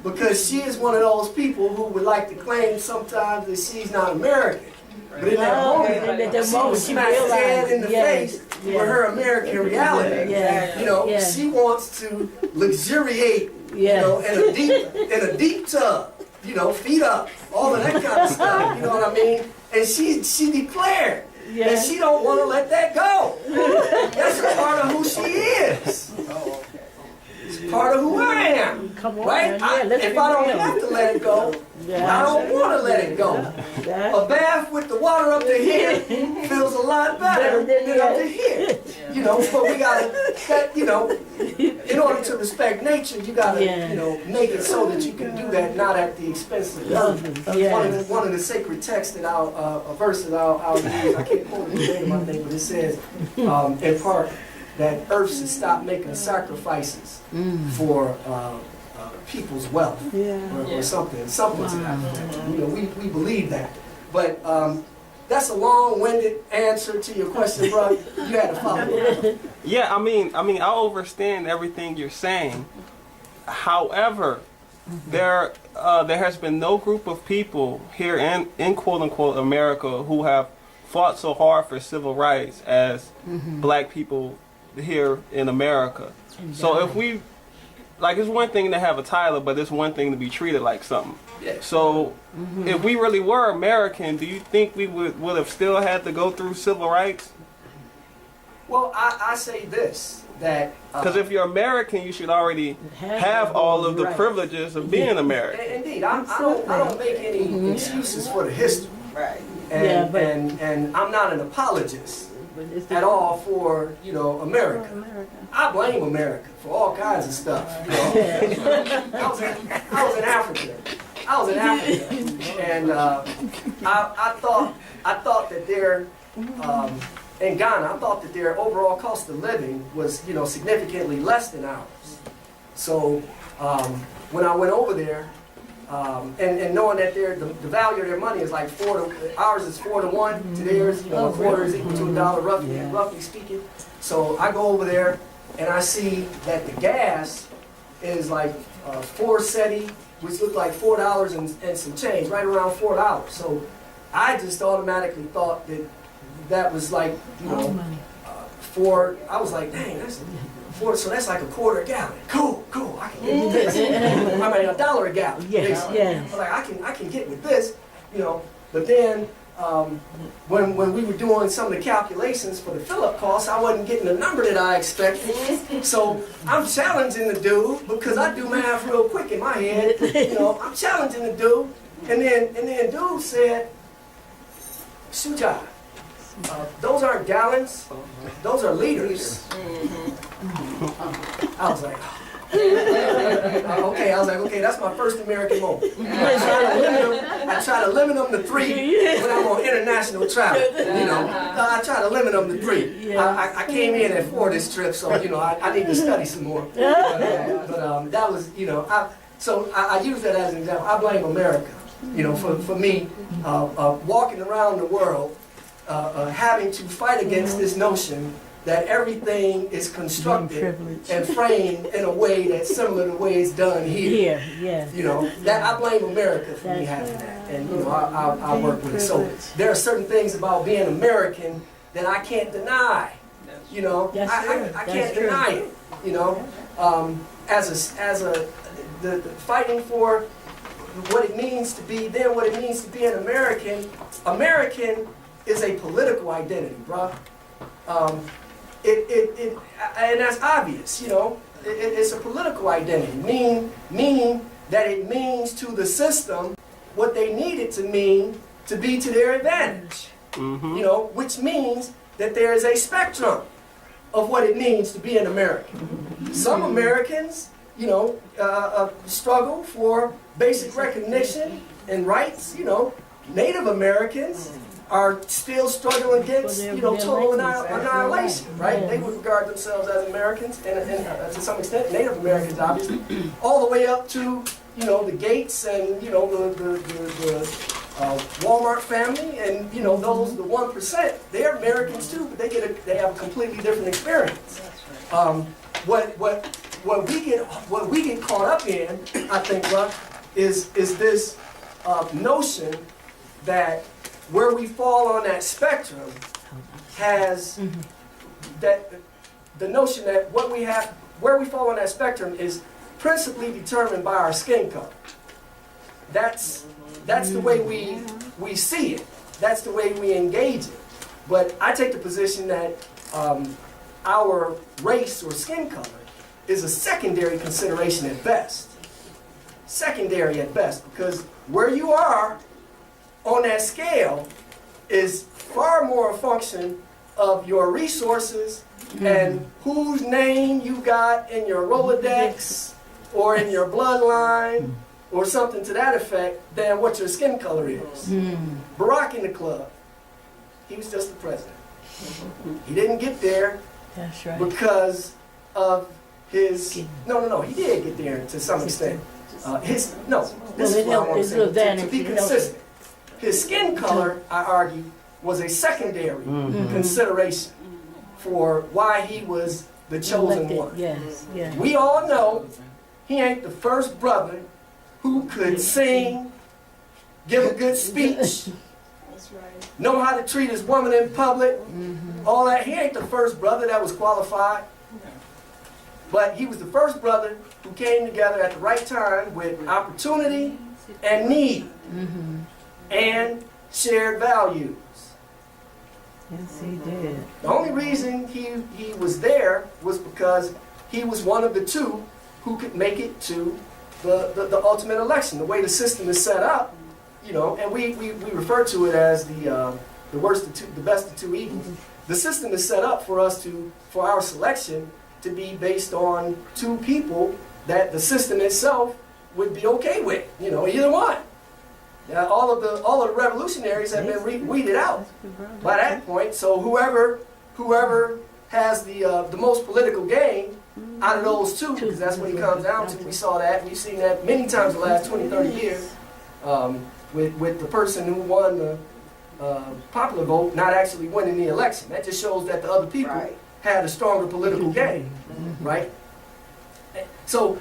[SPEAKER 1] because she is one of those people who would like to claim sometimes that she's not American. But in that moment, she was smacked dead in the face with her American reality. You know, she wants to luxuriate, you know, in a deep tub, you know, feet up, all of that kind of stuff. You know what I mean? And she declared that she don't want to let that go. That's a part of who she is. It's part of who I am.
[SPEAKER 2] Come on,
[SPEAKER 1] right? If I don't have to let it go, I don't want to let it go. A bath with the water up to here feels a lot better than up to here. You know, but we gotta, you know, in order to respect nature, you gotta, you know, make it so that you can do that not at the expense of others. One of the sacred texts that a verse that I'll use, I can't quote it verbatim, I think, but it says, in part, that Earth should stop making sacrifices for people's wealth or something to that effect. You know, we believe that. But that's a long-winded answer to your question, bro. You had to follow it.
[SPEAKER 5] Yeah, I mean, I understand everything you're saying. However, there has been no group of people here in quote-unquote America who have fought so hard for civil rights as black people here in America. So if we, like, it's one thing to have a title, but it's one thing to be treated like something. So if we really were American, do you think we would have still had to go through civil rights?
[SPEAKER 1] Well, I say this, that
[SPEAKER 5] because if you're American, you should already have all of the privileges of being American.
[SPEAKER 1] Indeed, I don't make any excuses for the history.
[SPEAKER 3] Right.
[SPEAKER 1] And I'm not an apologist at all for, you know, America. I blame America for all kinds of stuff. You know? I was in Africa. And I thought that their in Ghana, I thought that their overall cost of living was, you know, significantly less than ours. So when I went over there, and knowing that the value of their money is like ours is 4 to 1 to theirs, you know, a quarter is equal to $1 roughly speaking. So I go over there and I see that the gas is like 4 cedi, which looked like $4 and some change, right around $4. So I just automatically thought that was like, you know, I was like, dang, that's so that's like a quarter a gallon. Cool, I can get with this. I mean, $1 a gallon.
[SPEAKER 2] Yes.
[SPEAKER 1] But like I can get with this, you know. But then when we were doing some of the calculations for the fill-up costs, I wasn't getting the number that I expected. So I'm challenging the dude because I do math real quick in my head. You know, I'm challenging the dude, and then dude said, "Suja, those aren't gallons, those are liters." I was like, okay, that's my first American moment. I try to limit them to 3 when I'm on international travel. You know, I try to limit them to 3. I came in at 4 this trip, so you know I need to study some more. But that was, you know, I use that as an example. I blame America, you know, for me walking around the world. Having to fight against this notion that everything is constructed and framed in a way that's similar to the way it's done here. You know, that I blame America for me having that, and you know, I work with it. So there are certain things about being American that I can't deny. You know, I can't deny it. You know, the fighting for what it means to be then, what it means to be an American. American is a political identity, bro. And that's obvious, you know. It's a political identity, meaning that it means to the system what they need it to mean to be to their advantage.
[SPEAKER 5] Mhm.
[SPEAKER 1] You know, which means that there is a spectrum of what it means to be an American. Some Americans, you know, struggle for basic recognition and rights. You know, Native Americans are still struggling against, you know, total annihilation, right? They would regard themselves as Americans, and to some extent, Native Americans, obviously, all the way up to, you know, the Gates and, you know, the Walmart family, and, you know, those, the 1%, they're Americans too, but they have a completely different experience. What we get caught up in, I think, Ruck, is this notion that where we fall on that spectrum has that the notion that where we fall on that spectrum is principally determined by our skin color. That's the way we see it. That's the way we engage it. But I take the position that our race or skin color is a secondary consideration at best. Secondary at best, because where you are on that scale is far more a function of your resources and whose name you got in your Rolodex or in your bloodline or something to that effect than what your skin color is. Barack in the club, he was just the president. He didn't get there
[SPEAKER 2] That's right.
[SPEAKER 1] because of his, no, he did get there to some extent. This is what I want to say, to be consistent. His skin color, I argue, was a secondary consideration for why he was the chosen
[SPEAKER 2] Elected,
[SPEAKER 1] one.
[SPEAKER 2] yes, yes.
[SPEAKER 1] We all know he ain't the first brother who could sing, give a good speech,
[SPEAKER 3] That's right.
[SPEAKER 1] know how to treat his woman in public, all that. He ain't the first brother that was qualified. But he was the first brother who came together at the right time with opportunity and need and shared values.
[SPEAKER 2] Yes, he did.
[SPEAKER 1] The only reason he was there was because he was one of the two who could make it to the ultimate election. The way the system is set up, you know, and we refer to it as the best of two evils. The system is set up for our selection to be based on two people that the system itself would be okay with, you know, either one. Now, all of the revolutionaries have been weeded out by that point. So whoever has the most political gain out of those two, because that's what it comes down to. We saw that. We've seen that many times the last 20, 30 years with the person who won the popular vote not actually winning the election. That just shows that the other people had a stronger political gain, right? So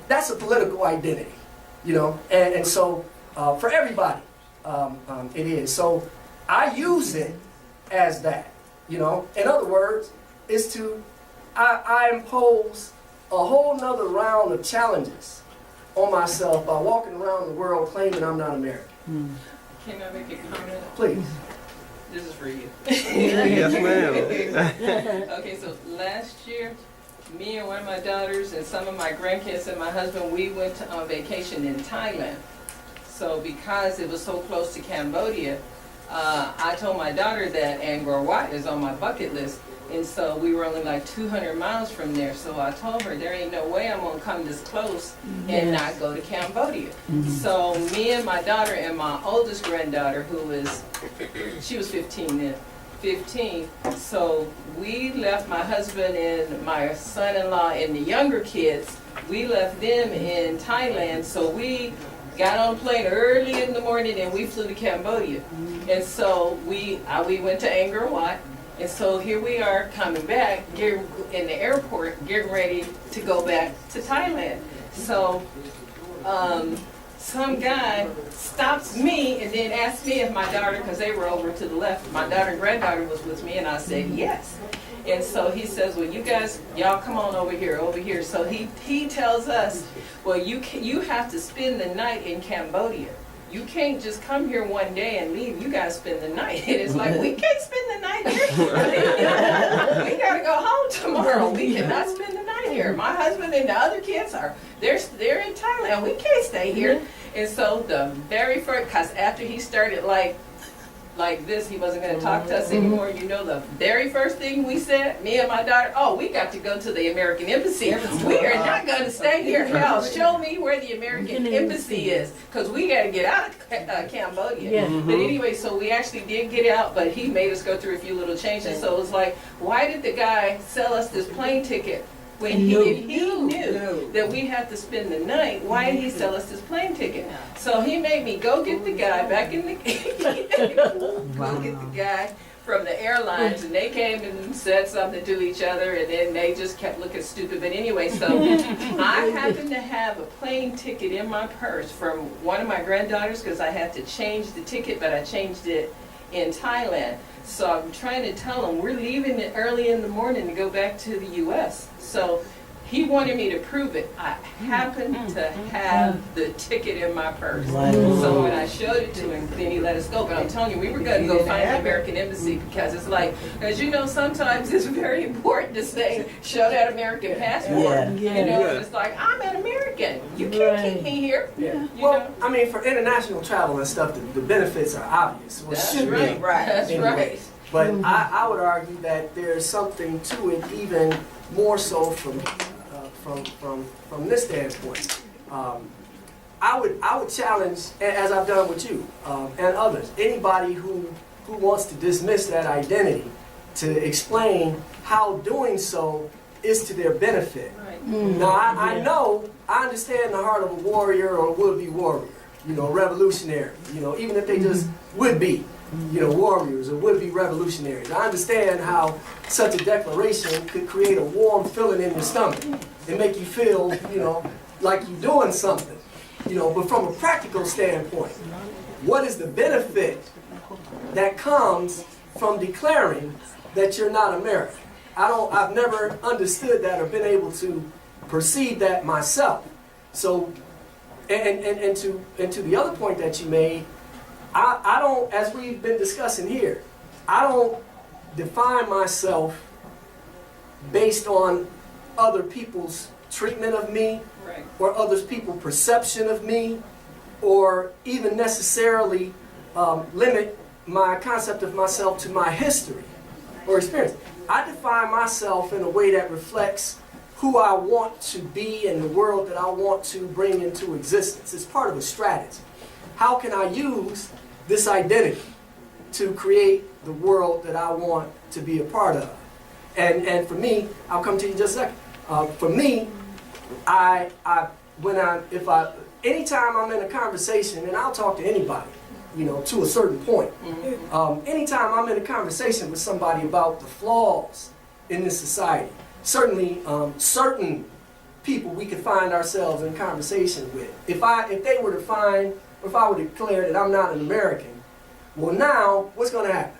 [SPEAKER 1] that's a political identity, you know, and so for everybody it is. So I use it as that, you know. In other words, is I impose a whole nother round of challenges on myself by walking around the world claiming I'm not American.
[SPEAKER 6] Can I make a comment?
[SPEAKER 1] Please.
[SPEAKER 6] This is for you.
[SPEAKER 5] Yes, ma'am.
[SPEAKER 6] Okay, so last year, me and one of my daughters and some of my grandkids and my husband, we went on vacation in Thailand. So because it was so close to Cambodia, I told my daughter that Angkor Wat is on my bucket list. And so we were only like 200 miles from there. So I told her, there ain't no way I'm gonna come this close and not go to Cambodia. So me and my daughter and my oldest granddaughter, she was 15 then, 15. So we left my husband and my son-in-law and the younger kids, we left them in Thailand. So we got on a plane early in the morning and we flew to Cambodia. And so we went to Angkor Wat. And so here we are coming back, in the airport, getting ready to go back to Thailand. So some guy stops me and then asks me if my daughter, because they were over to the left, my daughter and granddaughter was with me, and I said yes. And so he says, well, y'all come on over here. So he tells us, well, you have to spend the night in Cambodia. You can't just come here one day and leave. You gotta spend the night. And it's like, we can't spend the night here. We gotta go home tomorrow. We cannot spend the night here. My husband and the other kids they're in Thailand. We can't stay here. And so the very first, because after he started like like this, he wasn't gonna talk to us anymore. You know, the very first thing we said, me and my daughter, oh, we got to go to the American Embassy. We are not gonna stay here. Hell, show me where the American Embassy is, because we gotta get out of Cambodia.
[SPEAKER 2] Yeah.
[SPEAKER 6] But anyway, so we actually did get out, but he made us go through a few little changes. So it was like, why did the guy sell us this plane ticket when if he knew that we had to spend the night? Why did he sell us this plane ticket? So he made me go get the guy back in the go get the guy from the airlines, and they came and said something to each other, and then they just kept looking stupid. But anyway, so I happened to have a plane ticket in my purse from one of my granddaughters, because I had to change the ticket, but I changed it in Thailand. So I'm trying to tell him we're leaving it early in the morning to go back to the U.S. So he wanted me to prove it. I happened to have the ticket in my purse. So when I showed it to him, then he let us go. But I'm telling you, we were going to go find the American Embassy, because it's like, as you know, sometimes it's very important to say, show that American passport.
[SPEAKER 4] Yeah.
[SPEAKER 6] You know, and it's like, I'm an American. You can't keep me here. You
[SPEAKER 1] Well,
[SPEAKER 6] know?
[SPEAKER 1] I mean, for international travel and stuff, the benefits are obvious. Well,
[SPEAKER 6] That's
[SPEAKER 1] should be.
[SPEAKER 6] right. That's
[SPEAKER 1] Anyway.
[SPEAKER 6] right.
[SPEAKER 1] But I would argue that there's something to it, even more so from this standpoint. I would challenge, as I've done with you and others, anybody who wants to dismiss that identity, to explain how doing so is to their benefit.
[SPEAKER 6] Right.
[SPEAKER 1] Now, I understand the heart of a warrior or would-be warrior, you know, revolutionary, you know, even if they just would be, you know, warriors or would-be revolutionaries. I understand how such a declaration could create a warm feeling in your stomach and make you feel, you know, like you're doing something, you know. But from a practical standpoint, what is the benefit that comes from declaring that you're not American? I've never understood that or been able to perceive that myself. So, and to the other point that you made, I don't, as we've been discussing here, I don't define myself based on other people's treatment of me,
[SPEAKER 6] Right.
[SPEAKER 1] or other people's perception of me, or even necessarily limit my concept of myself to my history or experience. I define myself in a way that reflects who I want to be and the world that I want to bring into existence. It's part of a strategy. How can I use this identity to create the world that I want to be a part of? And for me, I'll come to you in just a second. For me, anytime I'm in a conversation, and I'll talk to anybody, you know, to a certain point. Anytime I'm in a conversation with somebody about the flaws in this society, certainly certain people we can find ourselves in conversation with. If they were to find, or if I were to declare that I'm not an American, well, now what's going to happen?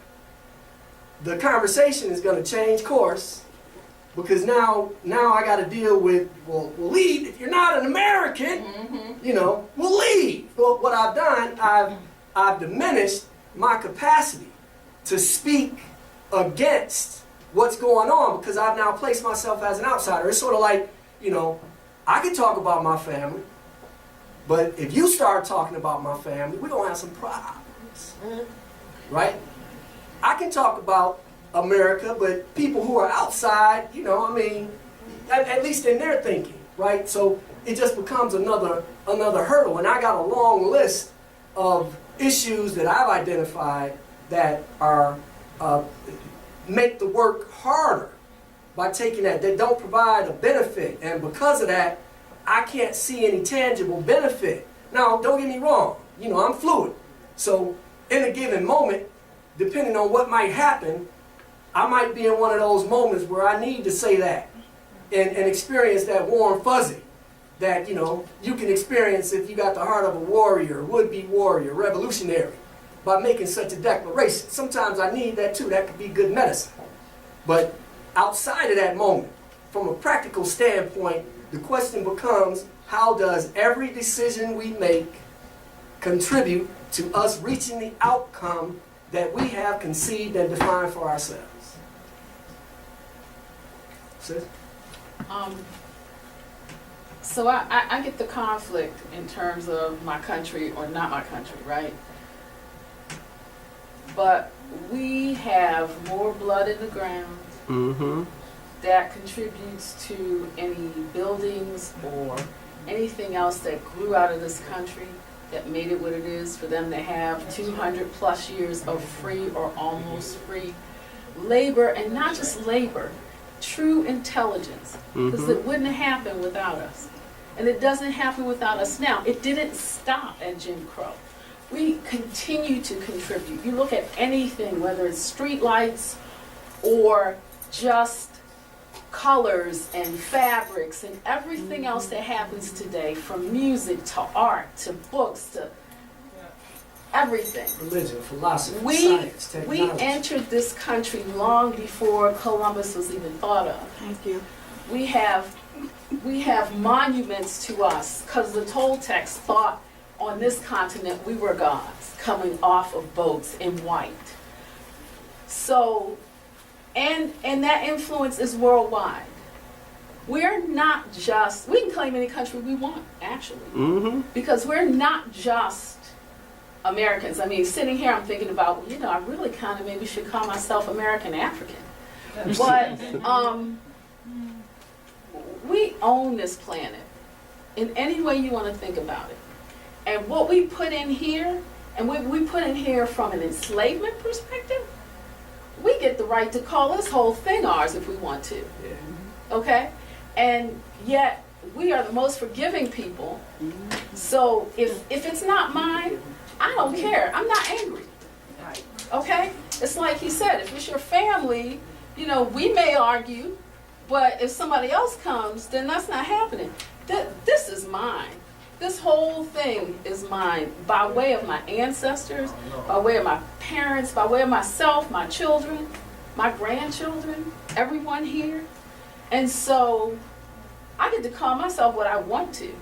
[SPEAKER 1] The conversation is going to change course, because now I got to deal with, well, we'll leave. If you're not an American, you know, we'll leave. Well, what I've done, I've diminished my capacity to speak against what's going on, because I've now placed myself as an outsider. It's sort of like, you know, I can talk about my family, but if you start talking about my family, we're going to have some problems, right? I can talk about America, but people who are outside, you know, I mean, at least in their thinking, right? So it just becomes another hurdle. And I got a long list of issues that I've identified that are make the work harder by taking that don't provide a benefit, and because of that, I can't see any tangible benefit. Now, don't get me wrong, you know, I'm fluid, so in a given moment, depending on what might happen, I might be in one of those moments where I need to say that and experience that warm fuzzy that, you know, you can experience if you got the heart of a warrior, would-be warrior, revolutionary, by making such a declaration. Sometimes I need that too. That could be good medicine. But outside of that moment, from a practical standpoint, the question becomes, how does every decision we make contribute to us reaching the outcome that we have conceived and defined for ourselves? Sis?
[SPEAKER 7] So I get the conflict in terms of my country or not my country, right? but we have more blood in the ground
[SPEAKER 5] Mm-hmm.
[SPEAKER 7] that contributes to any buildings or anything else that grew out of this country that made it what it is, for them to have 200 plus years of free or almost free labor, and not just labor, true intelligence, because
[SPEAKER 5] Mm-hmm.
[SPEAKER 7] it wouldn't have happened without us. And it doesn't happen without us now. It didn't stop at Jim Crow. We continue to contribute. You look at anything, whether it's street lights or just colors and fabrics and everything else that happens today, from music to art to books to everything.
[SPEAKER 1] Religion, philosophy,
[SPEAKER 7] We
[SPEAKER 1] science,
[SPEAKER 7] we
[SPEAKER 1] technology.
[SPEAKER 7] entered this country long before Columbus was even thought of.
[SPEAKER 2] Thank you.
[SPEAKER 7] We have monuments to us because the Toltecs thought on this continent we were gods coming off of boats in white. So, and that influence is worldwide. We're not just, we can claim any country we want, actually,
[SPEAKER 5] Mm-hmm.
[SPEAKER 7] because we're not just Americans. I mean, sitting here, I'm thinking about, well, you know, I really kind of maybe should call myself American African. But we own this planet in any way you want to think about it. And what we put in here, and what we put in here from an enslavement perspective, we get the right to call this whole thing ours if we want to.
[SPEAKER 1] Yeah.
[SPEAKER 7] Okay? And yet, we are the most forgiving people. So if it's not mine, I don't care. I'm not angry. Okay? It's like he said, if it's your family, you know, we may argue, but if somebody else comes, then that's not happening. This is mine. This whole thing is mine by way of my ancestors, by way of my parents, by way of myself, my children, my grandchildren, everyone here. And so I get to call myself what I want to.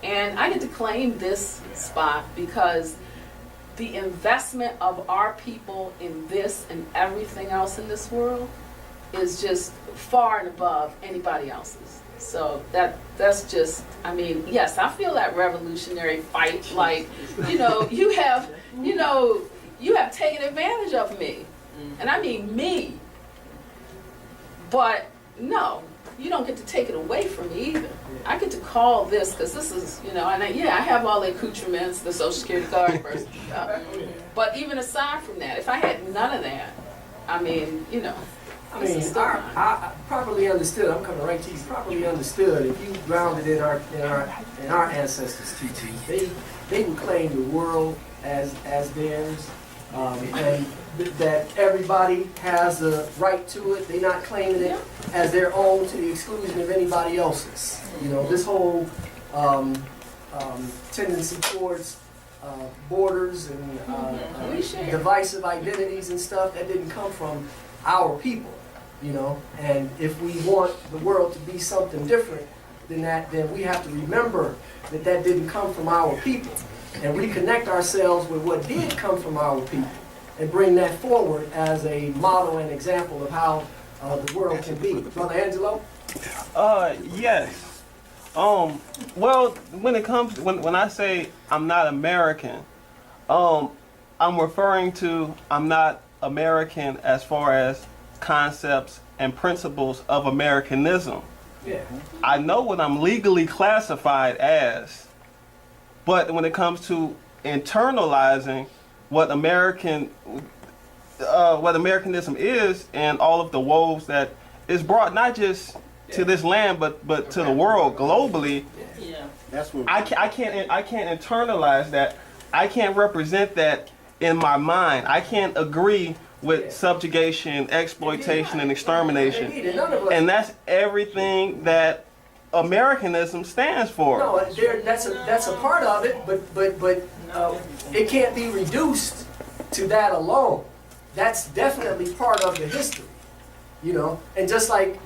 [SPEAKER 7] And I get to claim this spot because the investment of our people in this and everything else in this world is just far and above anybody else's. So that's just, I mean, yes, I feel that revolutionary fight. Like, you know, you have taken advantage of me. And I mean me. But no, you don't get to take it away from me either. I get to call this, because this is, you know, and I have all the accoutrements, the Social Security card, birth stuff. But even aside from that, if I had none of that, I mean, you know,
[SPEAKER 1] I
[SPEAKER 7] this
[SPEAKER 1] mean,
[SPEAKER 7] is still mine.
[SPEAKER 1] I properly understood. I'm coming right to you. Properly understood. If you grounded in our ancestors' teachings, they would claim the world as theirs, and that everybody has a right to it. They're not claiming it as their own to the exclusion of anybody else's. You know, this whole tendency towards borders and
[SPEAKER 7] We share.
[SPEAKER 1] divisive identities and stuff, that didn't come from our people. You know, and if we want the world to be something different than that, then we have to remember that that didn't come from our people, and reconnect ourselves with what did come from our people, and bring that forward as a model and example of how the world can be. Brother Angelo?
[SPEAKER 5] Yes. Well, when it comes, when I say I'm not American, I'm referring to I'm not American as far as concepts and principles of Americanism.
[SPEAKER 1] Yeah.
[SPEAKER 5] I know what I'm legally classified as, but when it comes to internalizing what Americanism is and all of the woes that is brought not just to this land but to the world globally,
[SPEAKER 6] Yeah.
[SPEAKER 4] That's what
[SPEAKER 5] I can't internalize that. I can't represent that in my mind. I can't agree with subjugation, exploitation, and extermination.
[SPEAKER 1] None of us.
[SPEAKER 5] And that's everything that Americanism stands for.
[SPEAKER 1] No, that's a part of it, but it can't be reduced to that alone. That's definitely part of the history, you know. And just like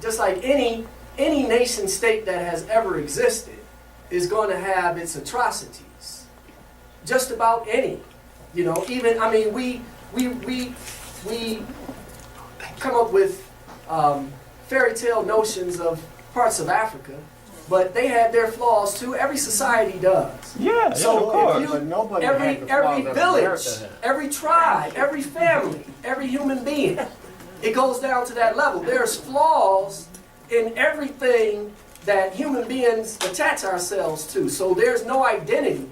[SPEAKER 1] any nation state that has ever existed is going to have its atrocities. Just about any, you know. Even, I mean, we come up with fairy tale notions of parts of Africa, but they had their flaws too. Every society does.
[SPEAKER 5] Yeah,
[SPEAKER 1] So
[SPEAKER 5] of course.
[SPEAKER 1] if you,
[SPEAKER 8] But nobody
[SPEAKER 1] every
[SPEAKER 8] had the flaws that
[SPEAKER 1] village,
[SPEAKER 8] America had.
[SPEAKER 1] every tribe, every family, every human being, it goes down to that level. There's flaws in everything that human beings attach ourselves to. So there's no identity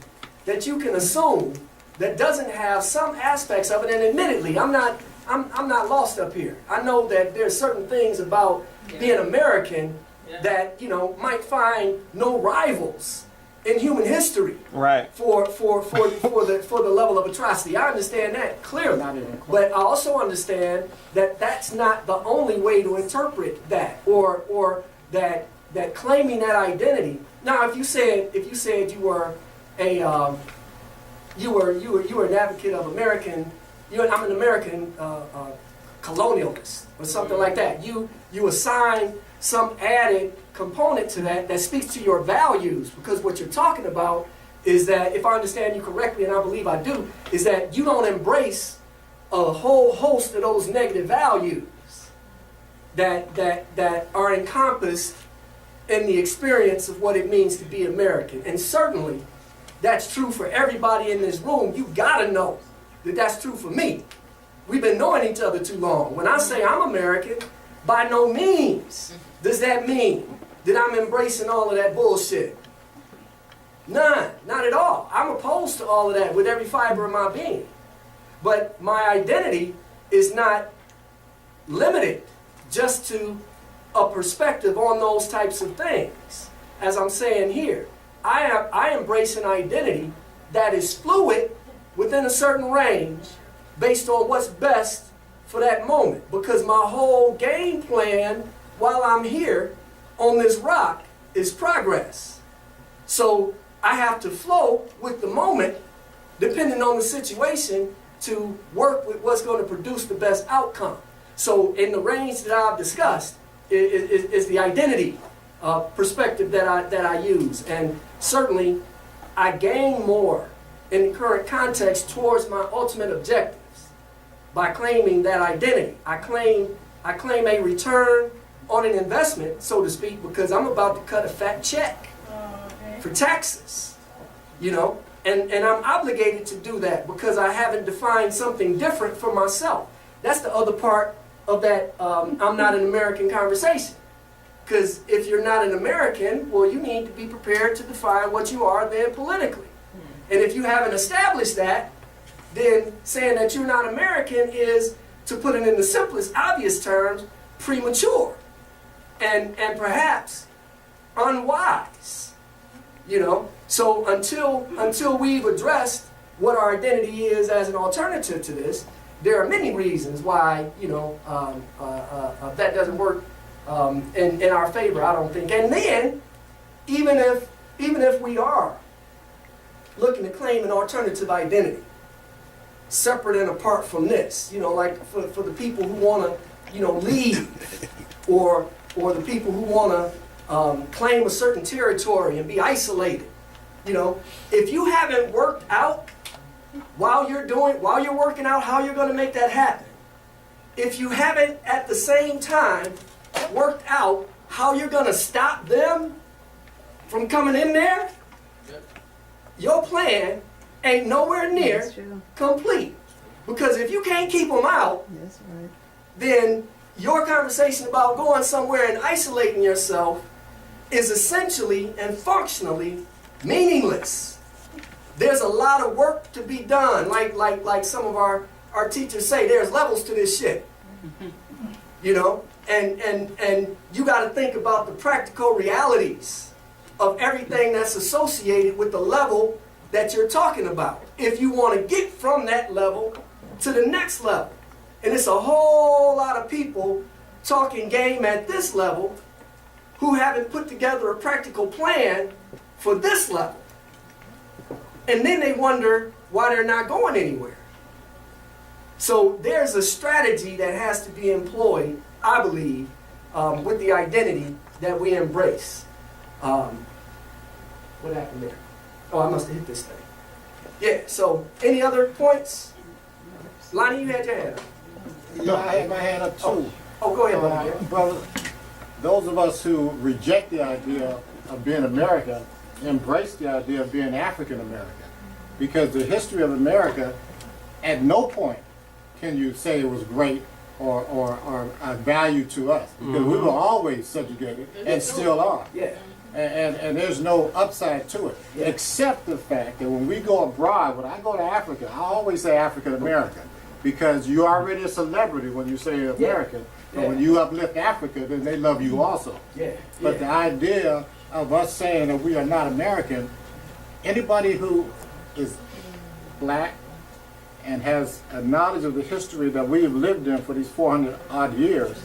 [SPEAKER 1] that you can assume that doesn't have some aspects of it. And admittedly, I'm not lost up here. I know that there's certain things about being American that, you know, might find no rivals in human history
[SPEAKER 5] Right.
[SPEAKER 1] for the level of atrocity. I understand that clearly.
[SPEAKER 8] Not even close.
[SPEAKER 1] But I also understand that that's not the only way to interpret that, or that claiming that identity. Now, if you said you were an advocate of American, I'm an American colonialist or something like that. You assign some added component to that speaks to your values, because what you're talking about is that, if I understand you correctly, and I believe I do, is that you don't embrace a whole host of those negative values that are encompassed in the experience of what it means to be American. And certainly that's true for everybody in this room. You gotta know that that's true for me. We've been knowing each other too long. When I say I'm American, by no means does that mean that I'm embracing all of that bullshit. None, not at all. I'm opposed to all of that with every fiber of my being. But my identity is not limited just to a perspective on those types of things. As I'm saying here, I embrace an identity that is fluid within a certain range based on what's best for that moment. Because my whole game plan while I'm here on this rock is progress. So I have to flow with the moment, depending on the situation, to work with what's going to produce the best outcome. So in the range that I've discussed is the identity perspective that I use. And certainly I gain more in the current context towards my ultimate objectives by claiming that identity. I claim a return on an investment, so to speak, because I'm about to cut a fat check for taxes, you know, and I'm obligated to do that because I haven't defined something different for myself. That's the other part of that I'm not an American conversation. Because if you're not an American, well, you need to be prepared to define what you are then politically. And if you haven't established that, then saying that you're not American is, to put it in the simplest, obvious terms, premature and perhaps unwise. You know, so until we've addressed what our identity is as an alternative to this, there are many reasons why, you know, that doesn't work in our favor, I don't think. And then, even if we are looking to claim an alternative identity, separate and apart from this, you know, like for the people who want to, you know, leave, or the people who want to claim a certain territory and be isolated, you know, if you haven't worked out while you're working out how you're going to make that happen, if you haven't at the same time worked out how you're going to stop them from coming in there, your plan ain't nowhere near
[SPEAKER 2] That's true.
[SPEAKER 1] complete. Because if you can't keep them out,
[SPEAKER 2] That's right.
[SPEAKER 1] then your conversation about going somewhere and isolating yourself is essentially and functionally meaningless. There's a lot of work to be done. Like some of our teachers say, there's levels to this shit. You know? And you got to think about the practical realities of everything that's associated with the level that you're talking about, if you want to get from that level to the next level. And it's a whole lot of people talking game at this level who haven't put together a practical plan for this level. And then they wonder why they're not going anywhere. So there's a strategy that has to be employed, I believe, with the identity that we embrace. What happened there? Oh, I must have hit this thing. Yeah, so any other points? Lonnie, you had your hand up.
[SPEAKER 8] Yeah, I had my hand up too.
[SPEAKER 1] Oh, go ahead, buddy.
[SPEAKER 8] Brother, those of us who reject the idea of being American embrace the idea of being African American. Because the history of America, at no point can you say it was great or a value to us. Because we were always subjugated and still are.
[SPEAKER 1] Yeah.
[SPEAKER 8] And there's no upside to it,
[SPEAKER 1] Yeah.
[SPEAKER 8] except the fact that when we go abroad, when I go to Africa, I always say African American, because you're already a celebrity when you say American. But
[SPEAKER 1] Yeah.
[SPEAKER 8] when you uplift Africa, then they love you also.
[SPEAKER 1] Yeah.
[SPEAKER 8] But the
[SPEAKER 1] Yeah.
[SPEAKER 8] idea of us saying that we are not American, anybody who is black and has a knowledge of the history that we have lived in for these 400 odd years,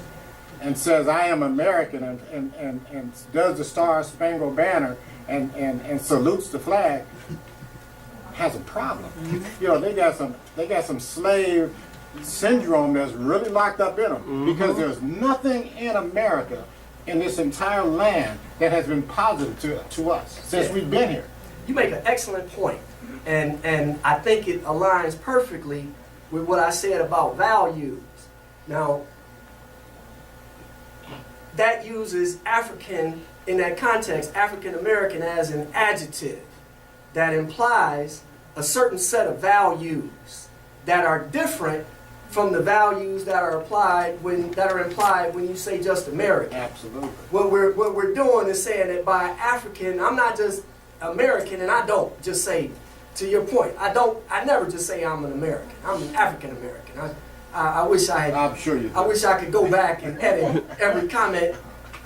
[SPEAKER 8] and says, I am American, and does the Star Spangled Banner and salutes the flag, has a problem. You know, they got some slave syndrome that's really locked up in them, because there's nothing in America, in this entire land, that has been positive to us since we've been here.
[SPEAKER 1] You make an excellent point, and I think it aligns perfectly with what I said about values. Now, that uses African, in that context, African American as an adjective that implies a certain set of values that are different from the values that are implied when you say just American.
[SPEAKER 8] Absolutely.
[SPEAKER 1] What we're doing is saying that by African, I'm not just American, and I don't just say, to your point, I never just say I'm an American. I'm an African American. I wish I had.
[SPEAKER 8] I'm sure you do.
[SPEAKER 1] I wish I could go back and edit every comment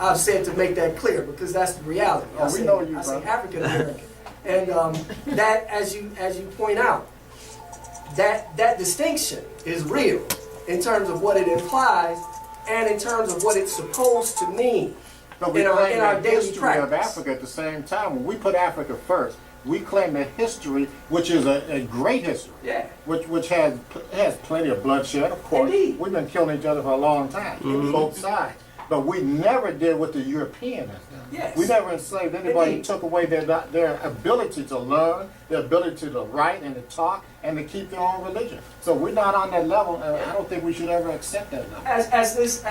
[SPEAKER 1] I've said to make that clear, because that's the reality.
[SPEAKER 8] Oh, we know you,
[SPEAKER 1] I say
[SPEAKER 8] brother.
[SPEAKER 1] African American, and that, as you point out, that distinction is real in terms of what it implies and in terms of what it's supposed to mean
[SPEAKER 8] But we
[SPEAKER 1] in our
[SPEAKER 8] claim the
[SPEAKER 1] daily
[SPEAKER 8] history
[SPEAKER 1] practice.
[SPEAKER 8] of Africa at the same time. When we put Africa first, we claim the history, which is a great history,
[SPEAKER 1] Yeah.
[SPEAKER 8] which has plenty of bloodshed, of course.
[SPEAKER 1] Indeed.
[SPEAKER 8] We've been killing each other for a long time, both sides. But we never did what the European has done.
[SPEAKER 1] Yes.
[SPEAKER 8] We never enslaved anybody.
[SPEAKER 1] Indeed.
[SPEAKER 8] Took away their ability to learn, their ability to write and to talk, and to keep their own religion. So we're not on that level, and I don't think we should ever accept that level.
[SPEAKER 1] As this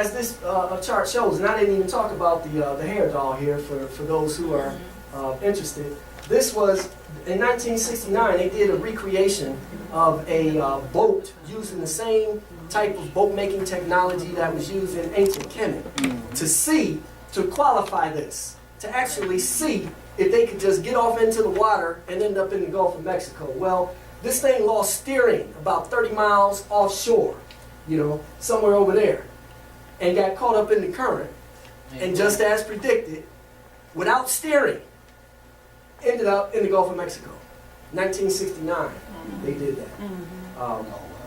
[SPEAKER 1] chart shows, and I didn't even talk about the hair doll here for those who are interested. This was, in 1969, they did a recreation of a boat using the same type of boat-making technology that was used in ancient Kemet to qualify this, to actually see if they could just get off into the water and end up in the Gulf of Mexico. Well, this thing lost steering about 30 miles offshore, somewhere over there, and got caught up in the current. And just as predicted, without steering, ended up in the Gulf of Mexico. 1969, they did that.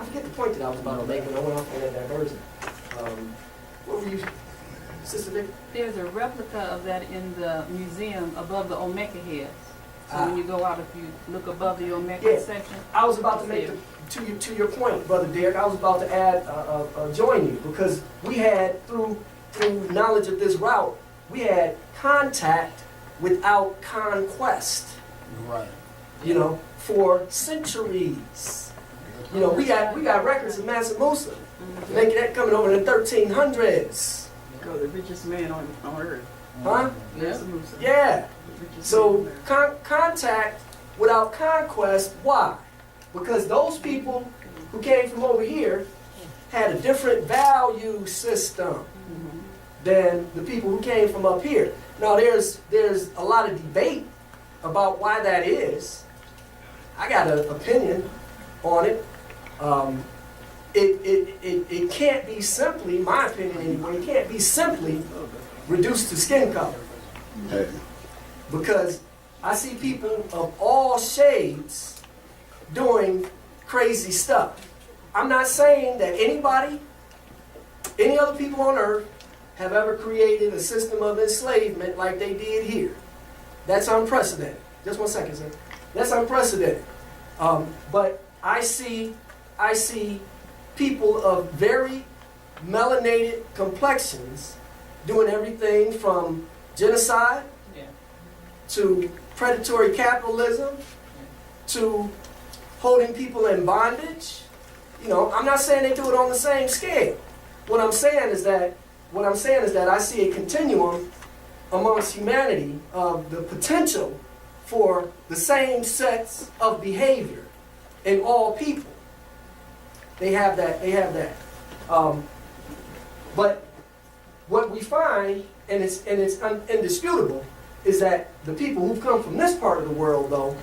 [SPEAKER 1] I forget the point that I was about to make when I went off on that diversion. What were you, Sister Vic?
[SPEAKER 9] There's a replica of that in the museum above the Omega heads. So when you go out, if you look above the Omega
[SPEAKER 1] Yeah.
[SPEAKER 9] section.
[SPEAKER 1] I was about to make to your point, Brother Derek. I was about to add join you, because we had through knowledge of this route, we had contact without conquest.
[SPEAKER 8] Right.
[SPEAKER 1] For centuries. We got records of Mansa Musa making that coming over in the 1300s.
[SPEAKER 9] Go the richest man on earth.
[SPEAKER 1] Huh?
[SPEAKER 9] Mansa Musa.
[SPEAKER 1] Yeah.
[SPEAKER 9] The richest
[SPEAKER 1] So
[SPEAKER 9] man on earth.
[SPEAKER 1] contact without conquest. Why? Because those people who came from over here had a different value system than the people who came from up here. Now there's a lot of debate about why that is. I got an opinion on it. It can't be simply, my opinion anyway, it can't be simply reduced to skin color. Because I see people of all shades doing crazy stuff. I'm not saying that any other people on earth have ever created a system of enslavement like they did here. That's unprecedented. Just one second, sir. That's unprecedented. But I see people of very melanated complexions doing everything from genocide to predatory capitalism to holding people in bondage. I'm not saying they do it on the same scale. What I'm saying is that I see a continuum amongst humanity of the potential for the same sets of behavior in all people. They have that. They have that. But what we find, and it's indisputable, is that the people who've come from this part of the world, though,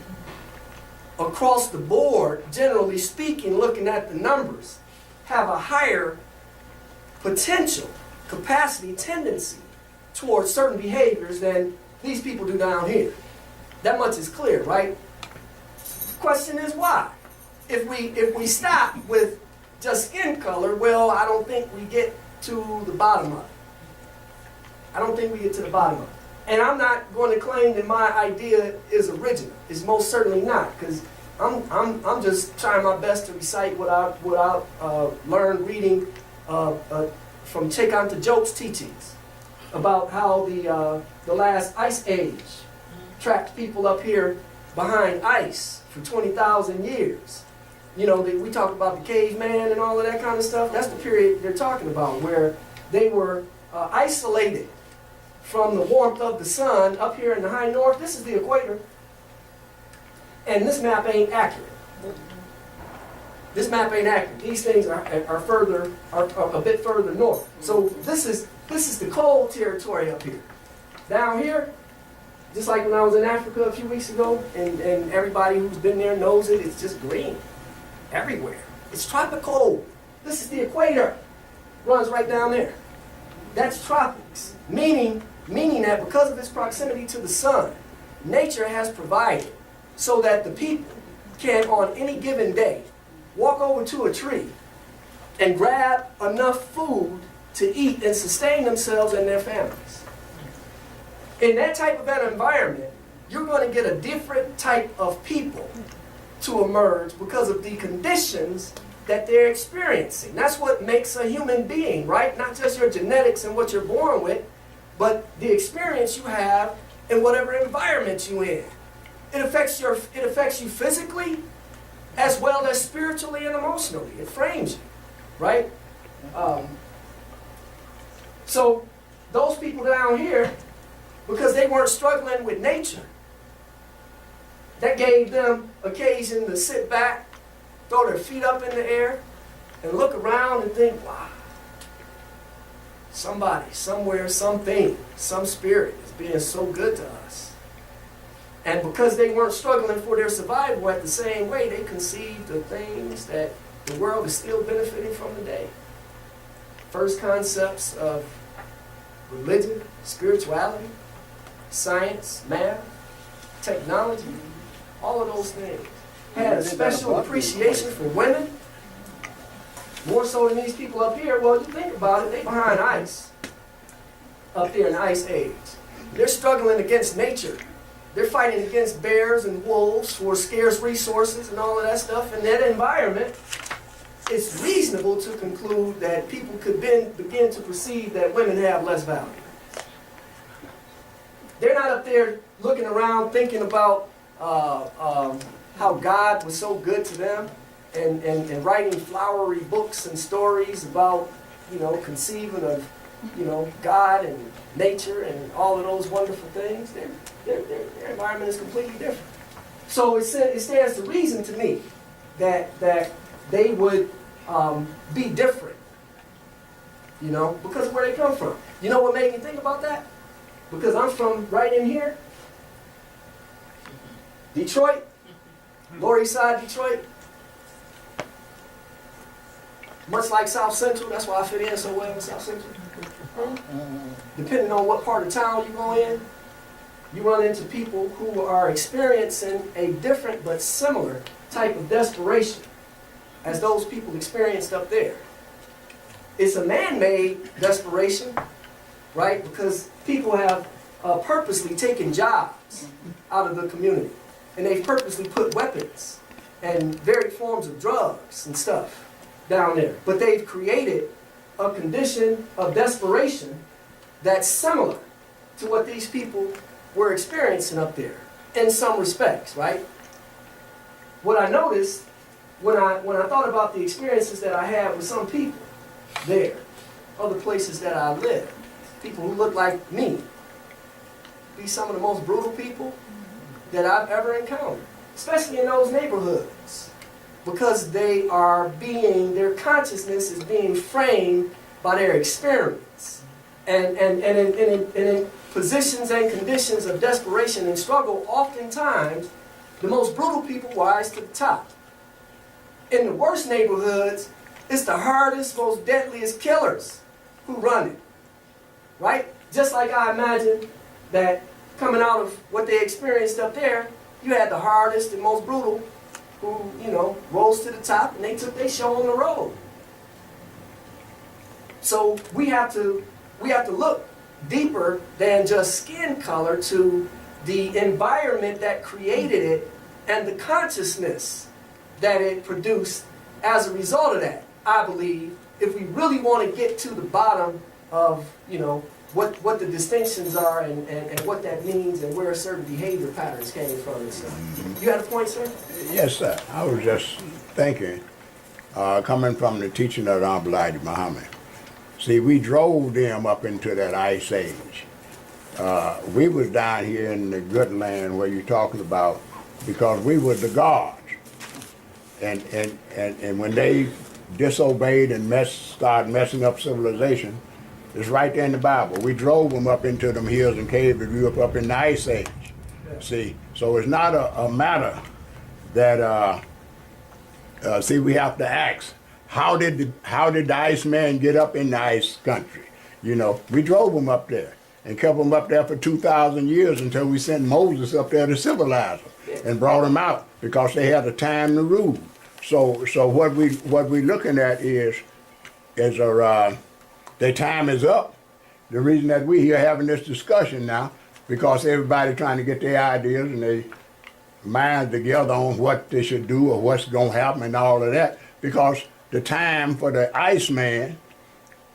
[SPEAKER 1] across the board, generally speaking, looking at the numbers, have a higher potential, capacity, tendency towards certain behaviors than these people do down here. That much is clear, right? Question is why? If we stop with just skin color, well, I don't think we get to the bottom of it. I don't think we get to the bottom of it. And I'm not going to claim that my idea is original. It's most certainly not, because I'm just trying my best to recite what I learned reading from Cheikh Joke's teachings about how the last ice age trapped people up here behind ice for 20,000 years. You know, we talk about the caveman and all of that kind of stuff. That's the period they're talking about, where they were isolated from the warmth of the sun up here in the high north. This is the equator. And this map ain't accurate. This map ain't accurate. These things are a bit further north. So this is the cold territory up here. Down here, just like when I was in Africa a few weeks ago, and everybody who's been there knows it, it's just green everywhere. It's tropical. This is the equator. Runs right down there. That's tropics. Meaning that because of its proximity to the sun, nature has provided so that the people can, on any given day, walk over to a tree and grab enough food to eat and sustain themselves and their families. In that type of an environment, you're going to get a different type of people to emerge because of the conditions that they're experiencing. That's what makes a human being, right? Not just your genetics and what you're born with, but the experience you have in whatever environment you're in. It affects you physically as well as spiritually and emotionally. It frames you, right? So those people down here, because they weren't struggling with nature, that gave them occasion to sit back, throw their feet up in the air, and look around and think, wow, somebody, somewhere, something, some spirit is being so good to us. And because they weren't struggling for their survival at the same way, they conceived of things that the world is still benefiting from today. First concepts of religion, spirituality, science, math, technology, all of those things. Had a special appreciation for women, more so than these people up here. Well, you think about it, they behind ice up there in the ice age. They're struggling against nature. They're fighting against bears and wolves for scarce resources and all of that stuff. In that environment, it's reasonable to conclude that people could begin to perceive that women have less value. They're not up there looking around thinking about how God was so good to them and writing flowery books and stories about, conceiving of, God and nature and all of those wonderful things. Their environment is completely different. So it stands to reason to me that they would be different, because of where they come from. You know what made me think about that? Because I'm from right in here, Detroit, Lower East Side, Detroit. Much like South Central, that's why I fit in so well in South Central. Depending on what part of town you go in, you run into people who are experiencing a different but similar type of desperation as those people experienced up there. It's a man-made desperation, right? Because people have purposely taken jobs out of the community. And they've purposely put weapons and varied forms of drugs and stuff down there. But they've created a condition of desperation that's similar to what these people were experiencing up there in some respects, right? What I noticed when I thought about the experiences that I had with some people there, other places that I lived, people who look like me, be some of the most brutal people that I've ever encountered, especially in those neighborhoods, because their consciousness is being framed by their experience. And in positions and conditions of desperation and struggle, oftentimes, the most brutal people rise to the top. In the worst neighborhoods, it's the hardest, most deadliest killers who run it, right? Just like I imagine that coming out of what they experienced up there, you had the hardest and most brutal who, rose to the top and they took their show on the road. So we have to look deeper than just skin color to the environment that created it and the consciousness that it produced as a result of that. I believe if we really want to get to the bottom of, what the distinctions are and what that means and where certain behavior patterns came from and stuff. You had a point, sir?
[SPEAKER 10] Yes, sir. I was just thinking, coming from the teaching of Honorable Elijah Muhammad. See, we drove them up into that ice age. We was down here in the good land where you're talking about because we were the gods. And when they disobeyed and started messing up civilization, it's right there in the Bible. We drove them up into them hills and caves and grew up in the ice age. See, so it's not a matter that, see, we have to ask, how did the Iceman get up in the ice country? We drove them up there and kept them up there for 2,000 years until we sent Moses up there to civilize them and brought them out because they had a time to rule. So what we looking at is their time is up. The reason that we here having this discussion now, because everybody trying to get their ideas and their minds together on what they should do or what's going to happen and all of that, because the time for the Iceman,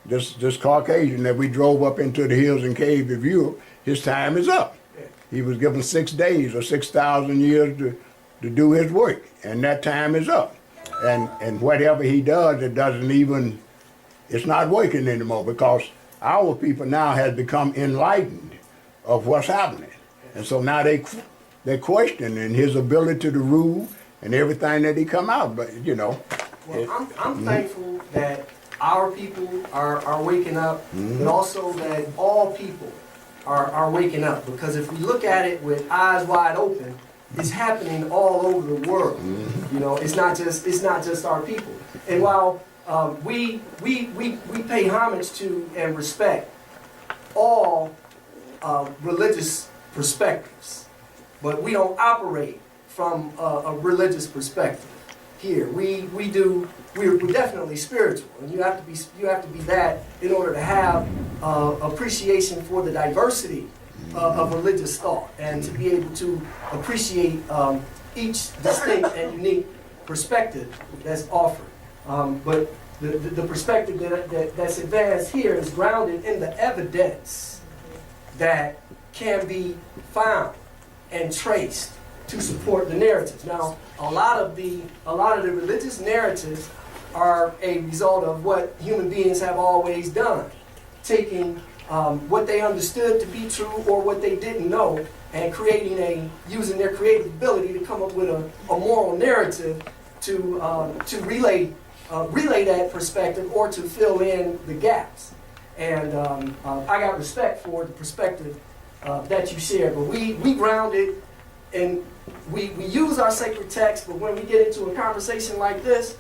[SPEAKER 10] this Caucasian that we drove up into the hills and caves of Europe, his time is up. He was given 6 days or 6,000 years to do his work, and that time is up. And whatever he does, it's not working anymore because our people now has become enlightened of what's happening. And so now they're questioning his ability to rule and everything that he come out, but
[SPEAKER 1] Well, I'm thankful that our people are waking up, but also that all people are waking up. Because if we look at it with eyes wide open, it's happening all over the world. It's not just our people. And while we pay homage to and respect all religious perspectives, but we don't operate from a religious perspective. Here, we're definitely spiritual, and you have to be that in order to have appreciation for the diversity of religious thought, and to be able to appreciate each distinct and unique perspective that's offered. But the perspective that's advanced here is grounded in the evidence that can be found and traced to support the narratives. Now, a lot of the religious narratives are a result of what human beings have always done, taking what they understood to be true or what they didn't know, and using their creative ability to come up with a moral narrative to relay that perspective or to fill in the gaps. And I got respect for the perspective that you share, but we ground it and we use our sacred text, but when we get into a conversation like this,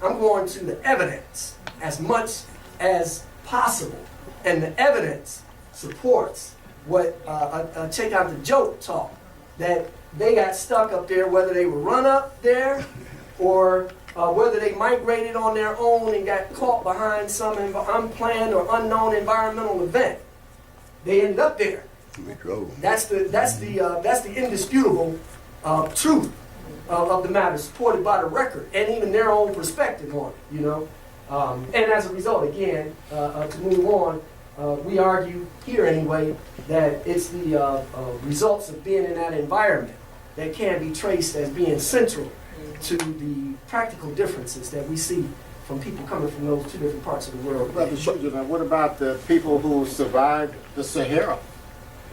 [SPEAKER 1] I'm going to the evidence as much as possible. And the evidence supports what check out the joke talk, that they got stuck up there, whether they were run up there or whether they migrated on their own and got caught behind some unplanned or unknown environmental event. They ended up there. That's the indisputable truth of the matter, supported by the record and even their own perspective on it. And as a result, again, to move on, we argue here anyway that it's the results of being in that environment that can be traced as being central to the practical differences that we see from people coming from those two different parts of the world.
[SPEAKER 8] Brother Shujana, what about the people who survived the Sahara?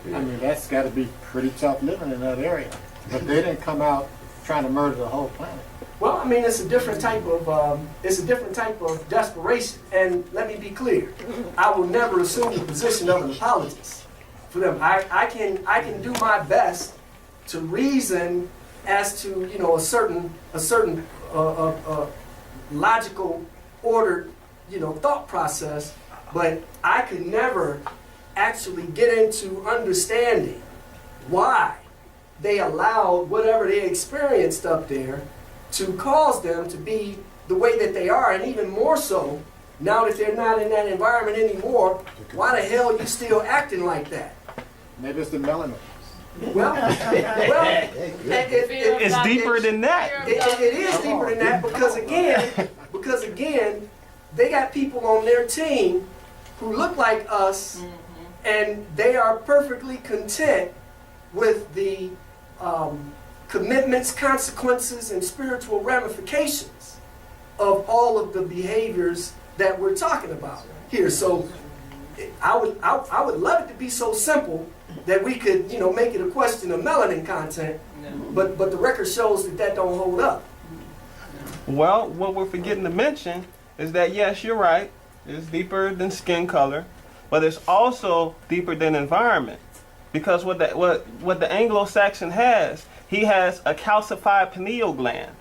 [SPEAKER 8] I mean, that's got to be pretty tough living in that area. But they didn't come out trying to murder the whole planet.
[SPEAKER 1] Well, I mean, it's a different type of desperation. And let me be clear, I will never assume the position of an apologist for them. I can do my best to reason as to a certain logical, ordered thought process, but I could never actually get into understanding why they allowed whatever they experienced up there to cause them to be the way that they are, and even more so, now that they're not in that environment anymore, why the hell are you still acting like that?
[SPEAKER 8] Maybe it's the melanin.
[SPEAKER 1] Well,
[SPEAKER 5] It's deeper than that.
[SPEAKER 1] It is deeper than that because again, they got people on their team who look like us, and they are perfectly content with the commitments, consequences, and spiritual ramifications of all of the behaviors that we're talking about here. So I would love it to be so simple that we could, make it a question of melanin content, but the record shows that don't hold up.
[SPEAKER 5] Well, what we're forgetting to mention is that, yes, you're right, it's deeper than skin color, but it's also deeper than environment. Because what the Anglo-Saxon has, he has a calcified pineal gland,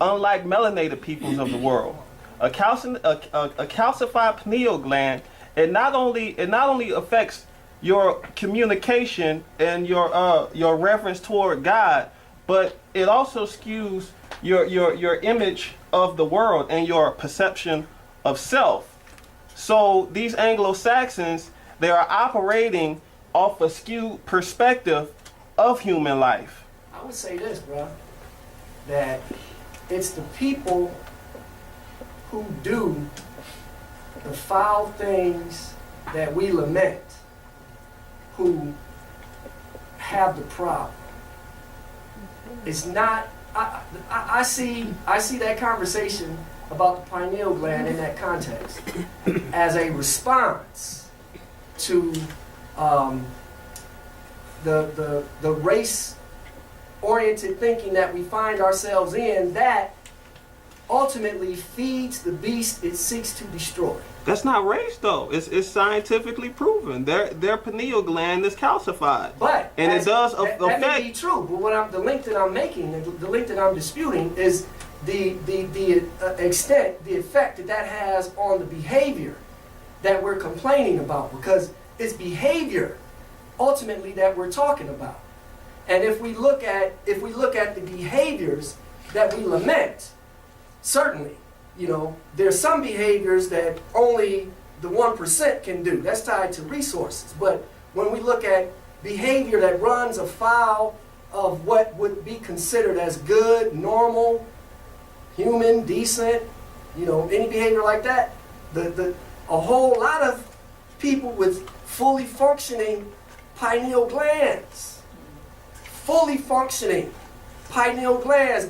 [SPEAKER 5] unlike melanated peoples of the world. A calcified pineal gland, it not only affects your communication and your reverence toward God, but it also skews your image of the world and your perception of self. So these Anglo-Saxons, they are operating off a skewed perspective of human life.
[SPEAKER 1] I would say this, bro, that it's the people who do the foul things that we lament who have the problem. It's not, I see that conversation about the pineal gland in that context as a response to the race-oriented thinking that we find ourselves in that ultimately feeds the beast it seeks to destroy.
[SPEAKER 5] That's not race, though. It's scientifically proven. Their pineal gland is calcified.
[SPEAKER 1] But
[SPEAKER 5] and it does
[SPEAKER 1] that may be true. But the link that I'm making, the link that I'm disputing, is the extent, the effect that has on the behavior that we're complaining about, because it's behavior ultimately that we're talking about. And if we look at the behaviors that we lament, certainly, there's some behaviors that only the 1% can do. That's tied to resources. But when we look at behavior that runs afoul of what would be considered as good, normal, human, decent, any behavior like that, a whole lot of people with fully functioning pineal glands,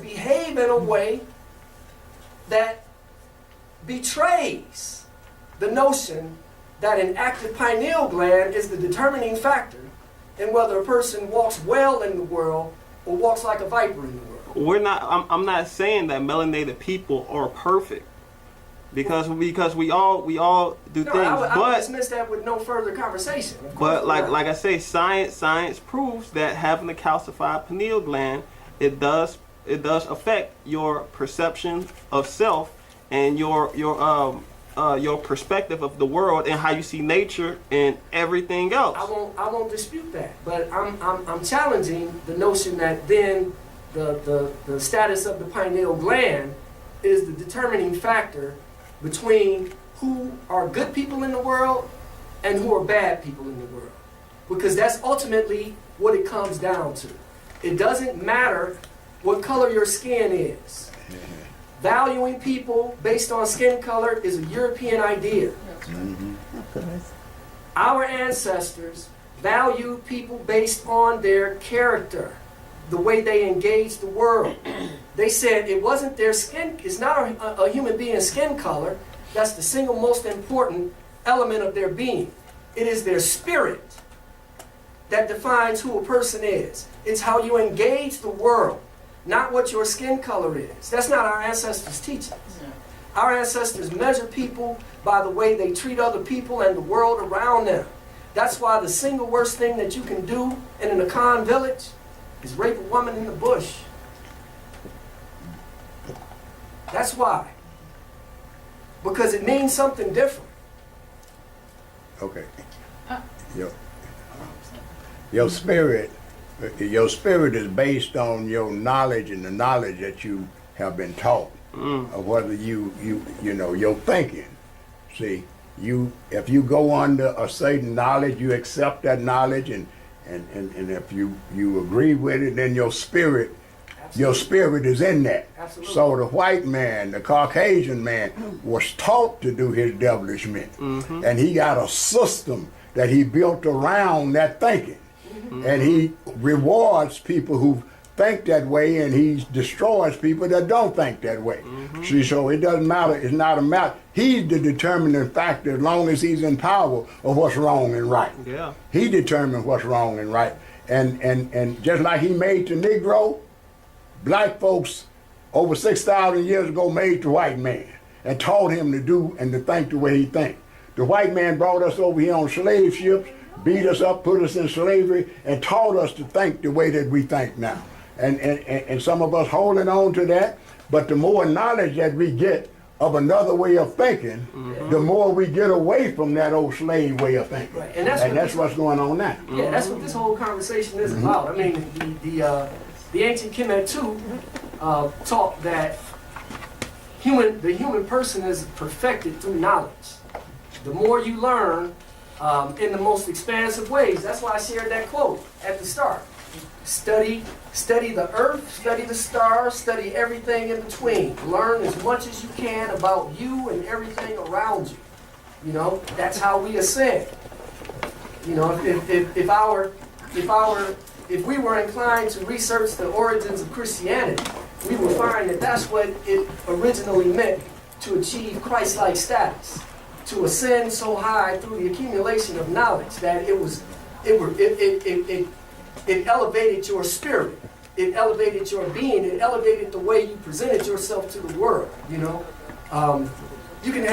[SPEAKER 1] behave in a way that betrays the notion that an active pineal gland is the determining factor in whether a person walks well in the world or walks like a viper in the world.
[SPEAKER 5] I'm not saying that melanated people are perfect, because we all do things.
[SPEAKER 1] I would dismiss that with no further conversation.
[SPEAKER 5] But like I say, science proves that having a calcified pineal gland, it does affect your perception of self and your perspective of the world and how you see nature and everything else.
[SPEAKER 1] I won't dispute that, but I'm challenging the notion that then the status of the pineal gland is the determining factor between who are good people in the world and who are bad people in the world, because that's ultimately what it comes down to. It doesn't matter what color your skin is. Valuing people based on skin color is a European idea. Our ancestors valued people based on their character, the way they engaged the world. They said it wasn't their skin, it's not a human being's skin color that's the single most important element of their being. It is their spirit that defines who a person is. It's how you engage the world, not what your skin color is. That's not our ancestors' teachings. Our ancestors measure people by the way they treat other people and the world around them. That's why the single worst thing that you can do in an Akan village is rape a woman in the bush. That's why. Because it means something different.
[SPEAKER 10] Okay. Your spirit is based on your knowledge and the knowledge that you have been taught. Of whether you know, your thinking. See, if you go under a certain knowledge, you accept that knowledge, and if you agree with it, then your spirit is in that.
[SPEAKER 1] Absolutely.
[SPEAKER 10] So the white man, the Caucasian man, was taught to do his devilishment, and he got a system that he built around that thinking, and he rewards people who think that way, and he destroys people that don't think that way. See, so it doesn't matter. It's not a matter. He's the determining factor as long as he's in power of what's wrong and right.
[SPEAKER 5] Yeah.
[SPEAKER 10] He determines what's wrong and right. And just like he made the Negro, black folks over 6,000 years ago made the white man and taught him to do and to think the way he thinks. The white man brought us over here on slave ships, beat us up, put us in slavery, and taught us to think the way that we think now. And some of us holding on to that, but the more knowledge that we get of another way of thinking, the more we get away from that old slave way of thinking.
[SPEAKER 1] Right. And
[SPEAKER 10] that's what's going on now.
[SPEAKER 1] Yeah, that's what this whole conversation is about. I mean, the ancient Kemetu taught that the human person is perfected through knowledge. The more you learn in the most expansive ways, that's why I shared that quote at the start. Study the earth, study the stars, study everything in between. Learn as much as you can about you and everything around you. You know, that's how we ascend. You know, if we were inclined to research the origins of Christianity, we would find that that's what it originally meant to achieve Christ-like status, to ascend so high through the accumulation of knowledge that it elevated your spirit, it elevated your being, it elevated the way you presented yourself to the world. You know, you can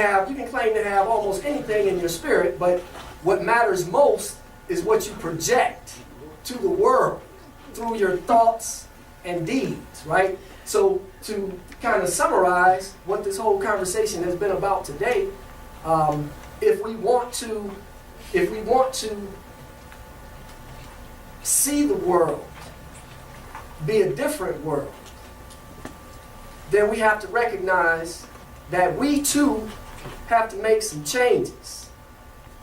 [SPEAKER 1] claim to have almost anything in your spirit, but what matters most is what you project to the world through your thoughts and deeds, right? So to kind of summarize what this whole conversation has been about today, if we want to see the world be a different world, then we have to recognize that we too have to make some changes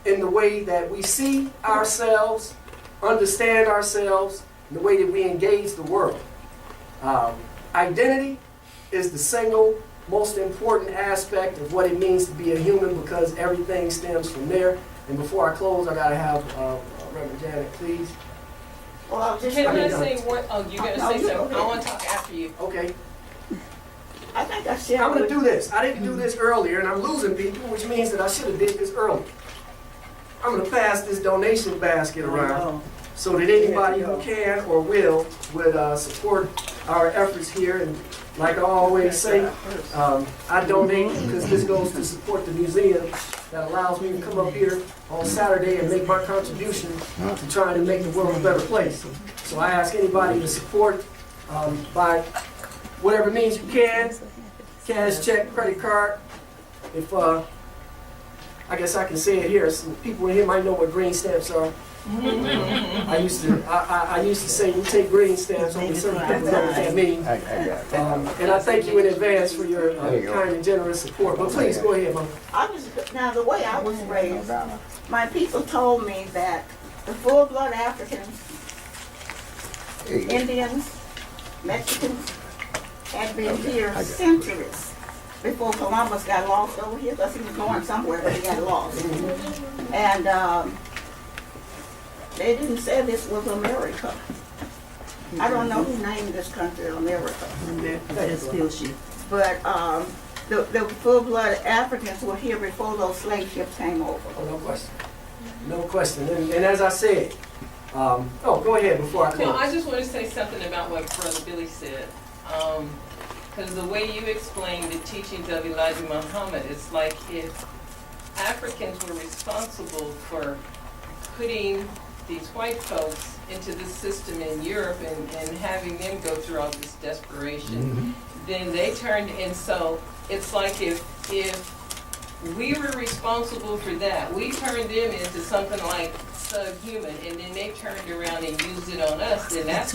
[SPEAKER 1] in the way that we see ourselves, understand ourselves, and the way that we engage the world. Identity is the single most important aspect of what it means to be a human, because everything stems from there. And before I close, I gotta have Reverend Janet, please.
[SPEAKER 3] Well, I was just
[SPEAKER 6] Can I
[SPEAKER 3] wondering-
[SPEAKER 6] say what? Oh, you're gonna
[SPEAKER 3] No,
[SPEAKER 6] say
[SPEAKER 3] you
[SPEAKER 6] something.
[SPEAKER 3] go
[SPEAKER 6] I want to talk after you.
[SPEAKER 1] Okay.
[SPEAKER 3] I think I shared.
[SPEAKER 1] I'm gonna do this. I didn't do this earlier, and I'm losing people, which means that I should have did this earlier. I'm gonna pass this donation basket around so that anybody who can or will would support our efforts here. And like I always say, I donate because this goes to support the museum that allows me to come up here on Saturday and make my contribution to trying to make the world a better place. So I ask anybody to support by whatever means you can, cash, check, credit card. If I guess I can say it here. Some people in here might know what green stamps are. I used to say you take green stamps, only certain people know what that means. And I thank you in advance for your kind and generous support. But please go ahead, Mom.
[SPEAKER 3] Now, the way I was raised, my people told me that the full-blood Africans, Indians, Mexicans, had been here centuries before Columbus got lost over here, because he was going somewhere, but he got lost. And they didn't say this was America. I don't know who named this country America. But the full-blood Africans were here before those slave ships came over.
[SPEAKER 1] Oh, no question. No question. And as I said, Go ahead before I
[SPEAKER 6] No, I
[SPEAKER 1] close.
[SPEAKER 6] just want to say something about what Brother Billy said. Because the way you explained the teachings of Elijah Muhammad, it's like if Africans were responsible for putting these white folks into this system in Europe and having them go through all this desperation, then they turned, and so it's like if we were responsible for that, we turned them into something like subhuman, and then they turned around and used it on us, then that's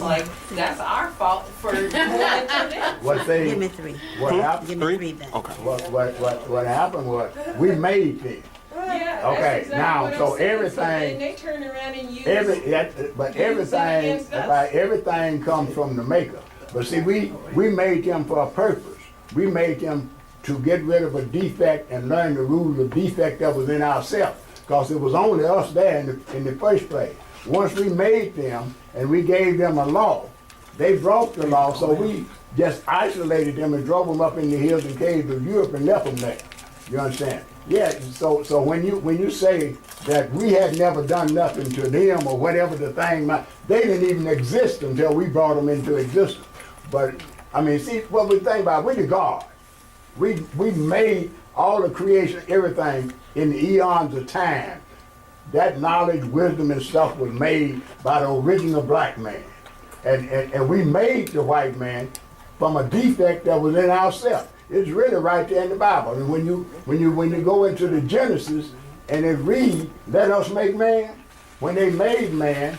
[SPEAKER 6] our fault for going to them.
[SPEAKER 10] What they,
[SPEAKER 2] Give me 3.
[SPEAKER 10] what happened,
[SPEAKER 2] Give me 3 back.
[SPEAKER 5] Okay.
[SPEAKER 10] what happened was, we made them.
[SPEAKER 6] Yeah,
[SPEAKER 10] Okay,
[SPEAKER 6] that's exactly
[SPEAKER 10] now,
[SPEAKER 6] what I'm
[SPEAKER 10] so
[SPEAKER 6] saying.
[SPEAKER 10] everything-
[SPEAKER 6] then they turn around and use
[SPEAKER 10] But
[SPEAKER 6] Use it against us.
[SPEAKER 10] everything comes from the maker. But see, we made them for a purpose. We made them to get rid of a defect and learn the rule of defect that was in ourselves. Because it was only us there in the first place. Once we made them and we gave them a law, they broke the law, so we just isolated them and drove them up in the hills and caves of Europe and left them there. You understand? Yeah, so when you say that we had never done nothing to them or whatever the thing might, they didn't even exist until we brought them into existence. But I mean, see what we think about, we're the God. We made all the creation, everything in the eons of time. That knowledge, wisdom, and stuff was made by the original black man. And we made the white man from a defect that was in ourselves. It's really right there in the Bible. And when you go into the Genesis and it read, let us make man, when they made man,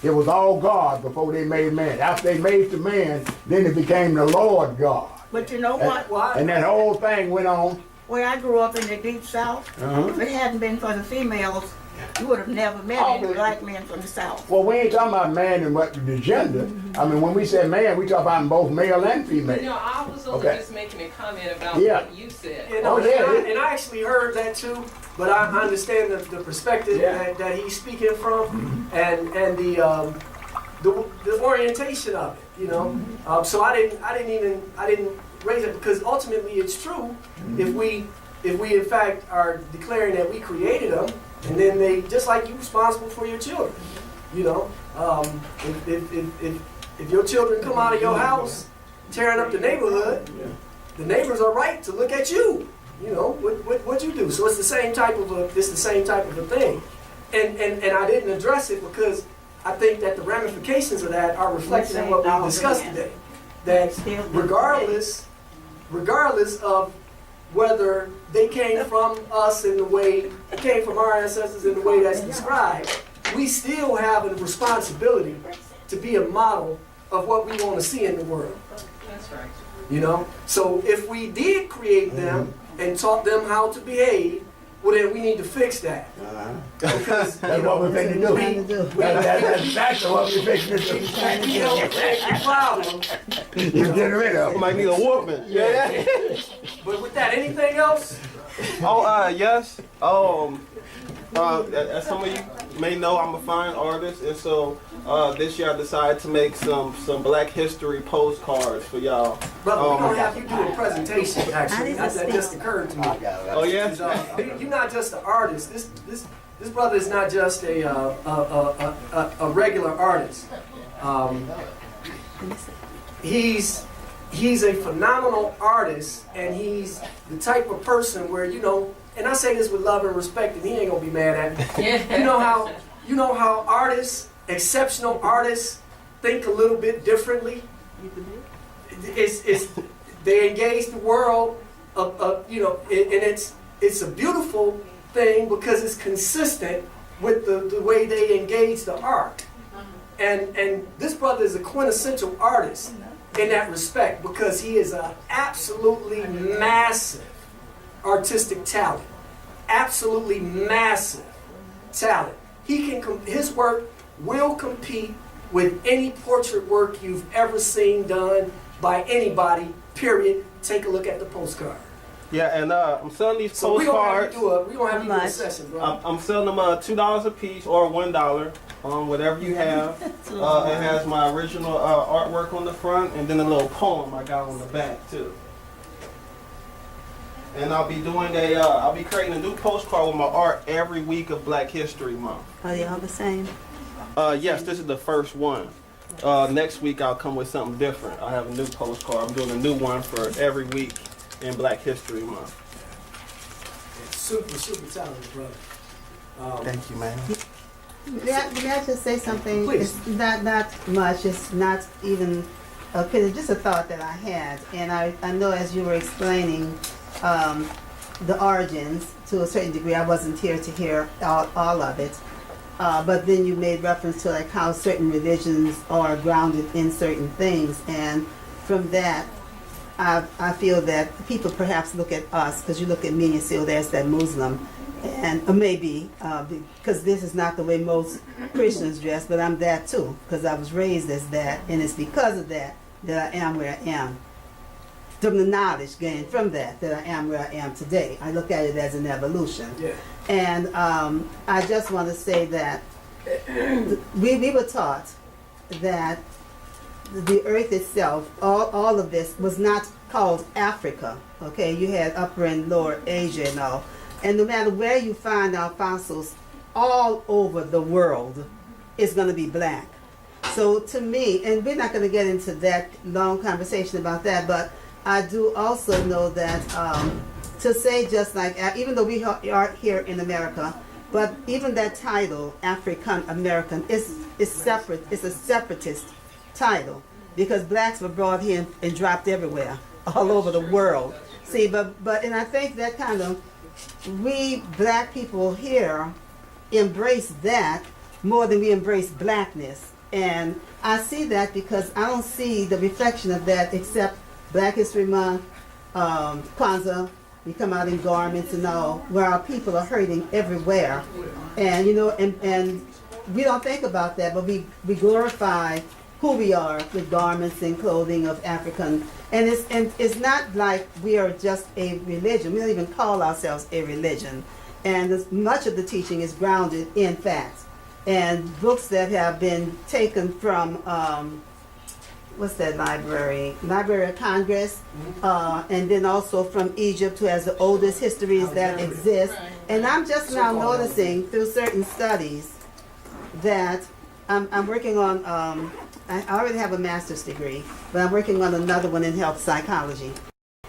[SPEAKER 10] it was all God before they made man. After they made the man, then it became the Lord God.
[SPEAKER 3] But you know what?
[SPEAKER 10] And that whole thing went on.
[SPEAKER 3] Where I grew up in the deep south, if it hadn't been for the females, you would have never met any black men from the south.
[SPEAKER 10] Well, we ain't talking about man and what the gender. I mean, when we say man, we talk about both male and female.
[SPEAKER 6] No, I was only
[SPEAKER 10] Okay.
[SPEAKER 6] just making a comment about
[SPEAKER 10] Yeah.
[SPEAKER 6] what you said.
[SPEAKER 1] You know,
[SPEAKER 10] Oh, yeah.
[SPEAKER 1] and I actually heard that too, but I understand the perspective
[SPEAKER 10] Yeah.
[SPEAKER 1] that he's speaking from, and the orientation of it. You know, so I didn't raise it because ultimately it's true. If we in fact are declaring that we created them, and then they just like you responsible for your children. You know, if your children come out of your house tearing up the neighborhood, the neighbors are right to look at you. You know what you do. So it's the same type of a thing, and I didn't address it because I think that the ramifications of that are reflected in what we discussed today. That regardless of whether they came from us in the way, came from our ancestors in the way that's described, we still have a responsibility to be a model of what we want to see in the world.
[SPEAKER 6] That's right.
[SPEAKER 1] You know? So if we did create them and taught them how to behave, well then we need to fix that. Because,
[SPEAKER 10] That's what we're fixing to do. That's exactly what we're fixing to do.
[SPEAKER 1] we don't fix the problem.
[SPEAKER 10] You're getting rid of them.
[SPEAKER 5] Might need a whooping. Yeah.
[SPEAKER 1] But with that, anything else?
[SPEAKER 5] Yes. As some of you may know, I'm a fine artist, and so this year I decided to make some Black History postcards for y'all.
[SPEAKER 1] Brother, we're going to have you do a presentation, actually. That just occurred to me.
[SPEAKER 5] Oh yeah.
[SPEAKER 1] You're not just an artist. This brother is not just a regular artist. He's a phenomenal artist, and he's the type of person where, you know, and I say this with love and respect, and he ain't gonna be mad at me. You know how artists, exceptional artists, think a little bit differently. They engage the world you know, and it's a beautiful thing because it's consistent with the way they engage the art. And this brother is a quintessential artist in that respect because he is an absolutely massive artistic talent. Absolutely massive talent. His work will compete with any portrait work you've ever seen done by anybody, period. Take a look at the postcard.
[SPEAKER 5] Yeah, and I'm selling these
[SPEAKER 1] So we don't have
[SPEAKER 5] postcards.
[SPEAKER 1] to do a session, bro.
[SPEAKER 5] I'm selling them $2 a piece or $1, whatever you have. It has my original artwork on the front and then a little poem I got on the back too. And I'll be doing I'll be creating a new postcard with my art every week of Black History Month.
[SPEAKER 2] Are they all the same?
[SPEAKER 5] Yes, this is the first one. Next week I'll come with something different. I have a new postcard. I'm doing a new one for every week in Black History Month.
[SPEAKER 1] Super talented, brother.
[SPEAKER 5] Thank you, man.
[SPEAKER 11] May I just say something?
[SPEAKER 1] Please.
[SPEAKER 11] It's not much. It's not even a critic, just a thought that I had. And I know as you were explaining the origins, to a certain degree, I wasn't here to hear all of it. But then you made reference to like how certain religions are grounded in certain things. And from that, I feel that people perhaps look at us, because you look at me and you say, oh, there's that Muslim. And maybe, because this is not the way most Christians dress, but I'm that too, because I was raised as that, and it's because of that that I am where I am. From the knowledge gained from that I am where I am today. I look at it as an evolution.
[SPEAKER 1] Yeah.
[SPEAKER 11] And I just want to say that we were taught that the earth itself, all of this was not called Africa. Okay, you had Upper and Lower Asia and all. And no matter where you find our fossils, all over the world, it's going to be black. So to me, and we're not going to get into that long conversation about that, but I do also know that to say just like, even though we are here in America, but even that title, African American, is separate. It's a separatist title because blacks were brought here and dropped everywhere, all over the world. See, but and I think that kind of, we black people here embrace that more than we embrace blackness. And I see that because I don't see the reflection of that except Black History Month, Kwanzaa, we come out in garments and all, where our people are hurting everywhere. And you know, and we don't think about that, but we glorify who we are with garments and clothing of African. And it's not like we are just a religion. We don't even call ourselves a religion. And much of the teaching is grounded in facts. And books that have been taken from, what's that library? Library of Congress, and then also from Egypt, who has the oldest histories that exist. And I'm just now noticing through certain studies that I'm working on, I already have a master's degree, but I'm working on another one in health psychology.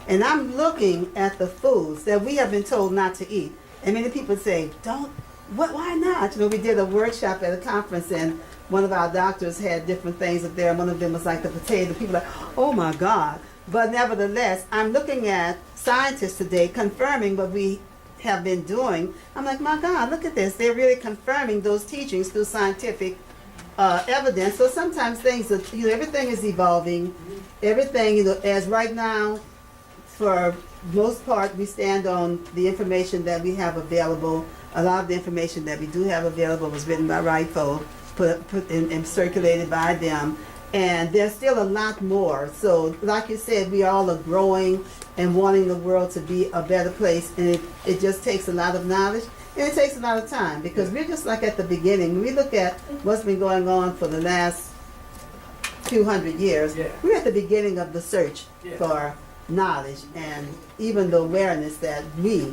[SPEAKER 11] And I'm looking at the foods that we have been told not to eat. And many people say, why not? You know, we did a workshop at a conference and one of our doctors had different things up there. And one of them was like the potato. People are like, oh my God. But nevertheless, I'm looking at scientists today confirming what we have been doing. I'm like, my God, look at this. They're really confirming those teachings through scientific evidence. So sometimes things, you know, everything is evolving. Everything, you know, as right now, for most part, we stand on the information that we have available. A lot of the information that we do have available was written by right folk, put in, and circulated by them. And there's still a lot more. So like you said, we all are growing and wanting the world to be a better place. And it just takes a lot of knowledge. And it takes a lot of time because we're just like at the beginning. When we look at what's been going on for the last few hundred years, we're at the beginning of the search for knowledge and even the awareness that we,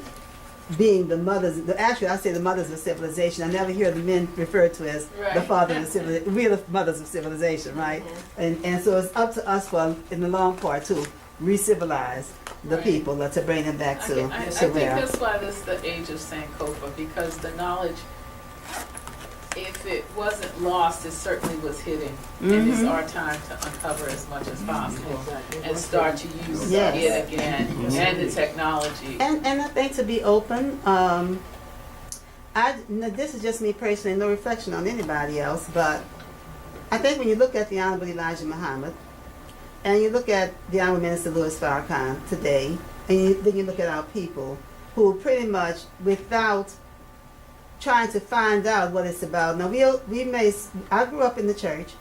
[SPEAKER 11] being the mothers, actually I say the mothers of civilization. I never hear the men referred to as the fathers of civilization. We're the mothers of civilization, right? And so it's up to us for, in the long part, to re-civilize the people, to bring them back to
[SPEAKER 6] I think that's why this is the age of Sankofa, because the knowledge, if it wasn't lost, it certainly was hidden. And it's our time to uncover as much as possible and start to use it again and the technology.
[SPEAKER 11] And I think to be open, this is just me personally, no reflection on anybody else, but I think when you look at the Honorable Elijah Muhammad, and you look at the Honorable Minister Louis Farrakhan today, and then you look at our people who pretty much, without trying to find out what it's about. Now I grew up in the church,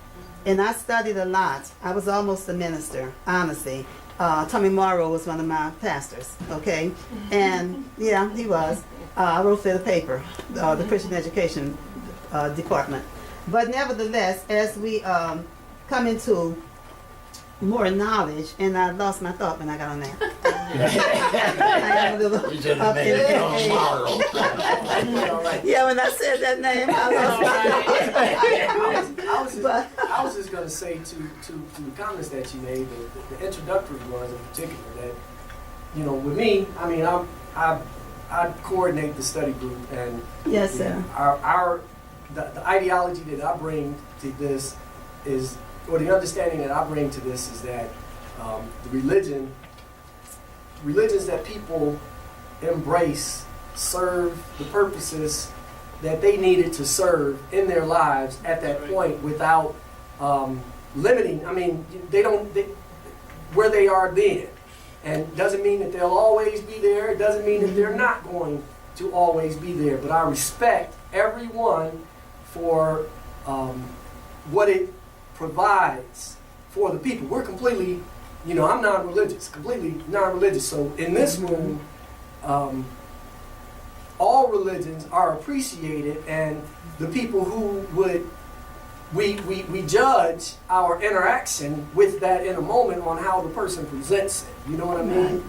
[SPEAKER 11] and I studied a lot. I was almost a minister, honestly. Tommy Morrow was one of my pastors, okay? And yeah, he was. I wrote for the paper, the Christian Education Department. But nevertheless, as we come into more knowledge, and I lost my thought when I got on that. I am a little up in the Yeah, when I said that name, I lost my thought.
[SPEAKER 1] I was just gonna say to the comments that you made, the introductory ones in particular, that, you know, with me, I mean, I coordinate the study group, and
[SPEAKER 11] Yes, sir.
[SPEAKER 1] the ideology that I bring to this is, or the understanding that I bring to this is that the religions that people embrace serve the purposes that they needed to serve in their lives at that point without limiting. I mean, where they are then. And doesn't mean that they'll always be there. It doesn't mean that they're not going to always be there. But I respect everyone for what it provides for the people. We're completely, you know, I'm non-religious, completely non-religious. So in this room, all religions are appreciated, and the people who would, we judge our interaction with that in a moment on how the person presents it. You know what I mean?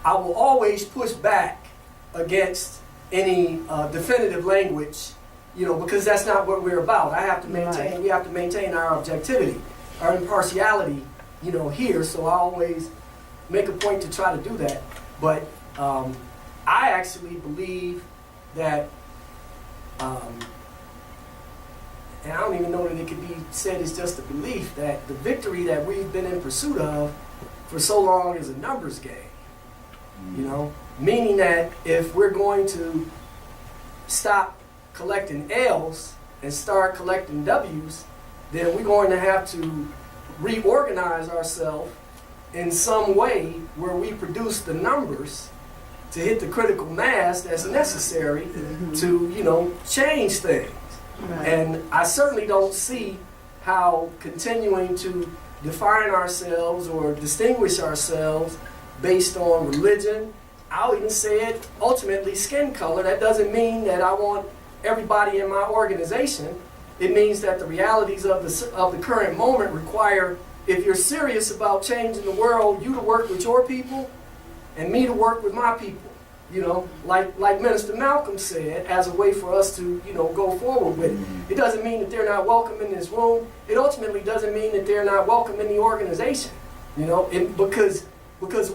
[SPEAKER 1] I will always push back against any definitive language, you know, because that's not what we're about. I have to maintain, we have to maintain our objectivity, our impartiality, you know, here. So I always make a point to try to do that. But I actually believe that, and I don't even know that it could be said it's just a belief, that the victory that we've been in pursuit of for so long is a numbers game. You know, meaning that if we're going to stop collecting L's and start collecting W's, then we're going to have to reorganize ourselves in some way where we produce the numbers to hit the critical mass that's necessary to, you know, change things.
[SPEAKER 11] Right.
[SPEAKER 1] And I certainly don't see how continuing to define ourselves or distinguish ourselves based on religion, I'll even say it, ultimately skin color. That doesn't mean that I want everybody in my organization. It means that the realities of the current moment require, if you're serious about changing the world, you to work with your people and me to work with my people. You know, like Minister Malcolm said, as a way for us to, you know, go forward with it. It doesn't mean that they're not welcome in this room. It ultimately doesn't mean that they're not welcome in the organization. You know, because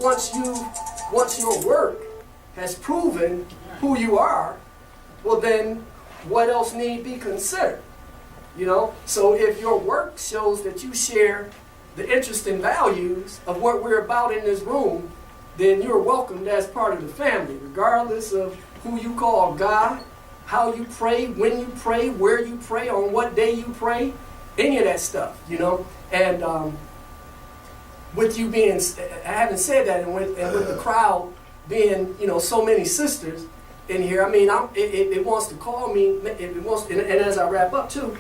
[SPEAKER 1] once your work has proven who you are, well then what else need be considered? You know, so if your work shows that you share the interests and values of what we're about in this room, then you're welcomed as part of the family, regardless of who you call God, how you pray, when you pray, where you pray, on what day you pray, any of that stuff, you know. And with you being, having said that, and with the crowd being, you know, so many sisters in here, I mean, it wants to call me, it wants, and as I wrap up too,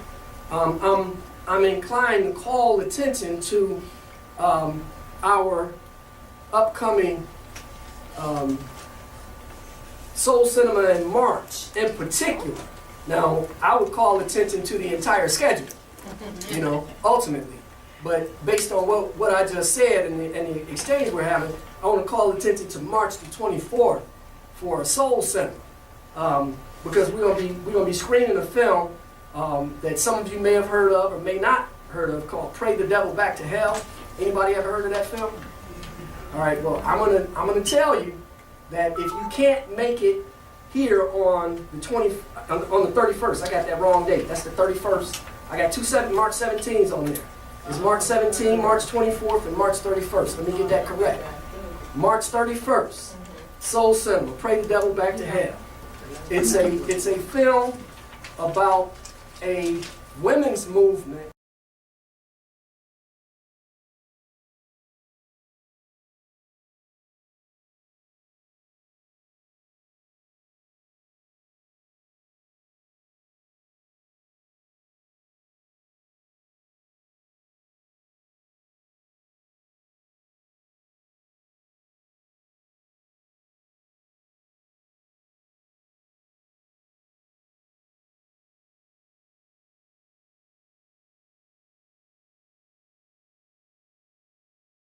[SPEAKER 1] I'm inclined to call attention to our upcoming Soul Cinema in March in particular. Now, I would call attention to the entire schedule, you know, ultimately. But based on what I just said and the exchange we're having, I want to call attention to March the 24th for Soul Cinema. Because we're gonna be screening a film that some of you may have heard of or may not heard of, called Pray the Devil Back to Hell. Anybody ever heard of that film? All right, well, I'm gonna tell you that if you can't make it here on the 31st, I got that wrong date. That's the 31st. I got March 17s on there. It's March 17, March 24th, and March 31st. Let me get that correct. March 31st, Soul Cinema, Pray the Devil Back to Hell. It's a film about a women's movement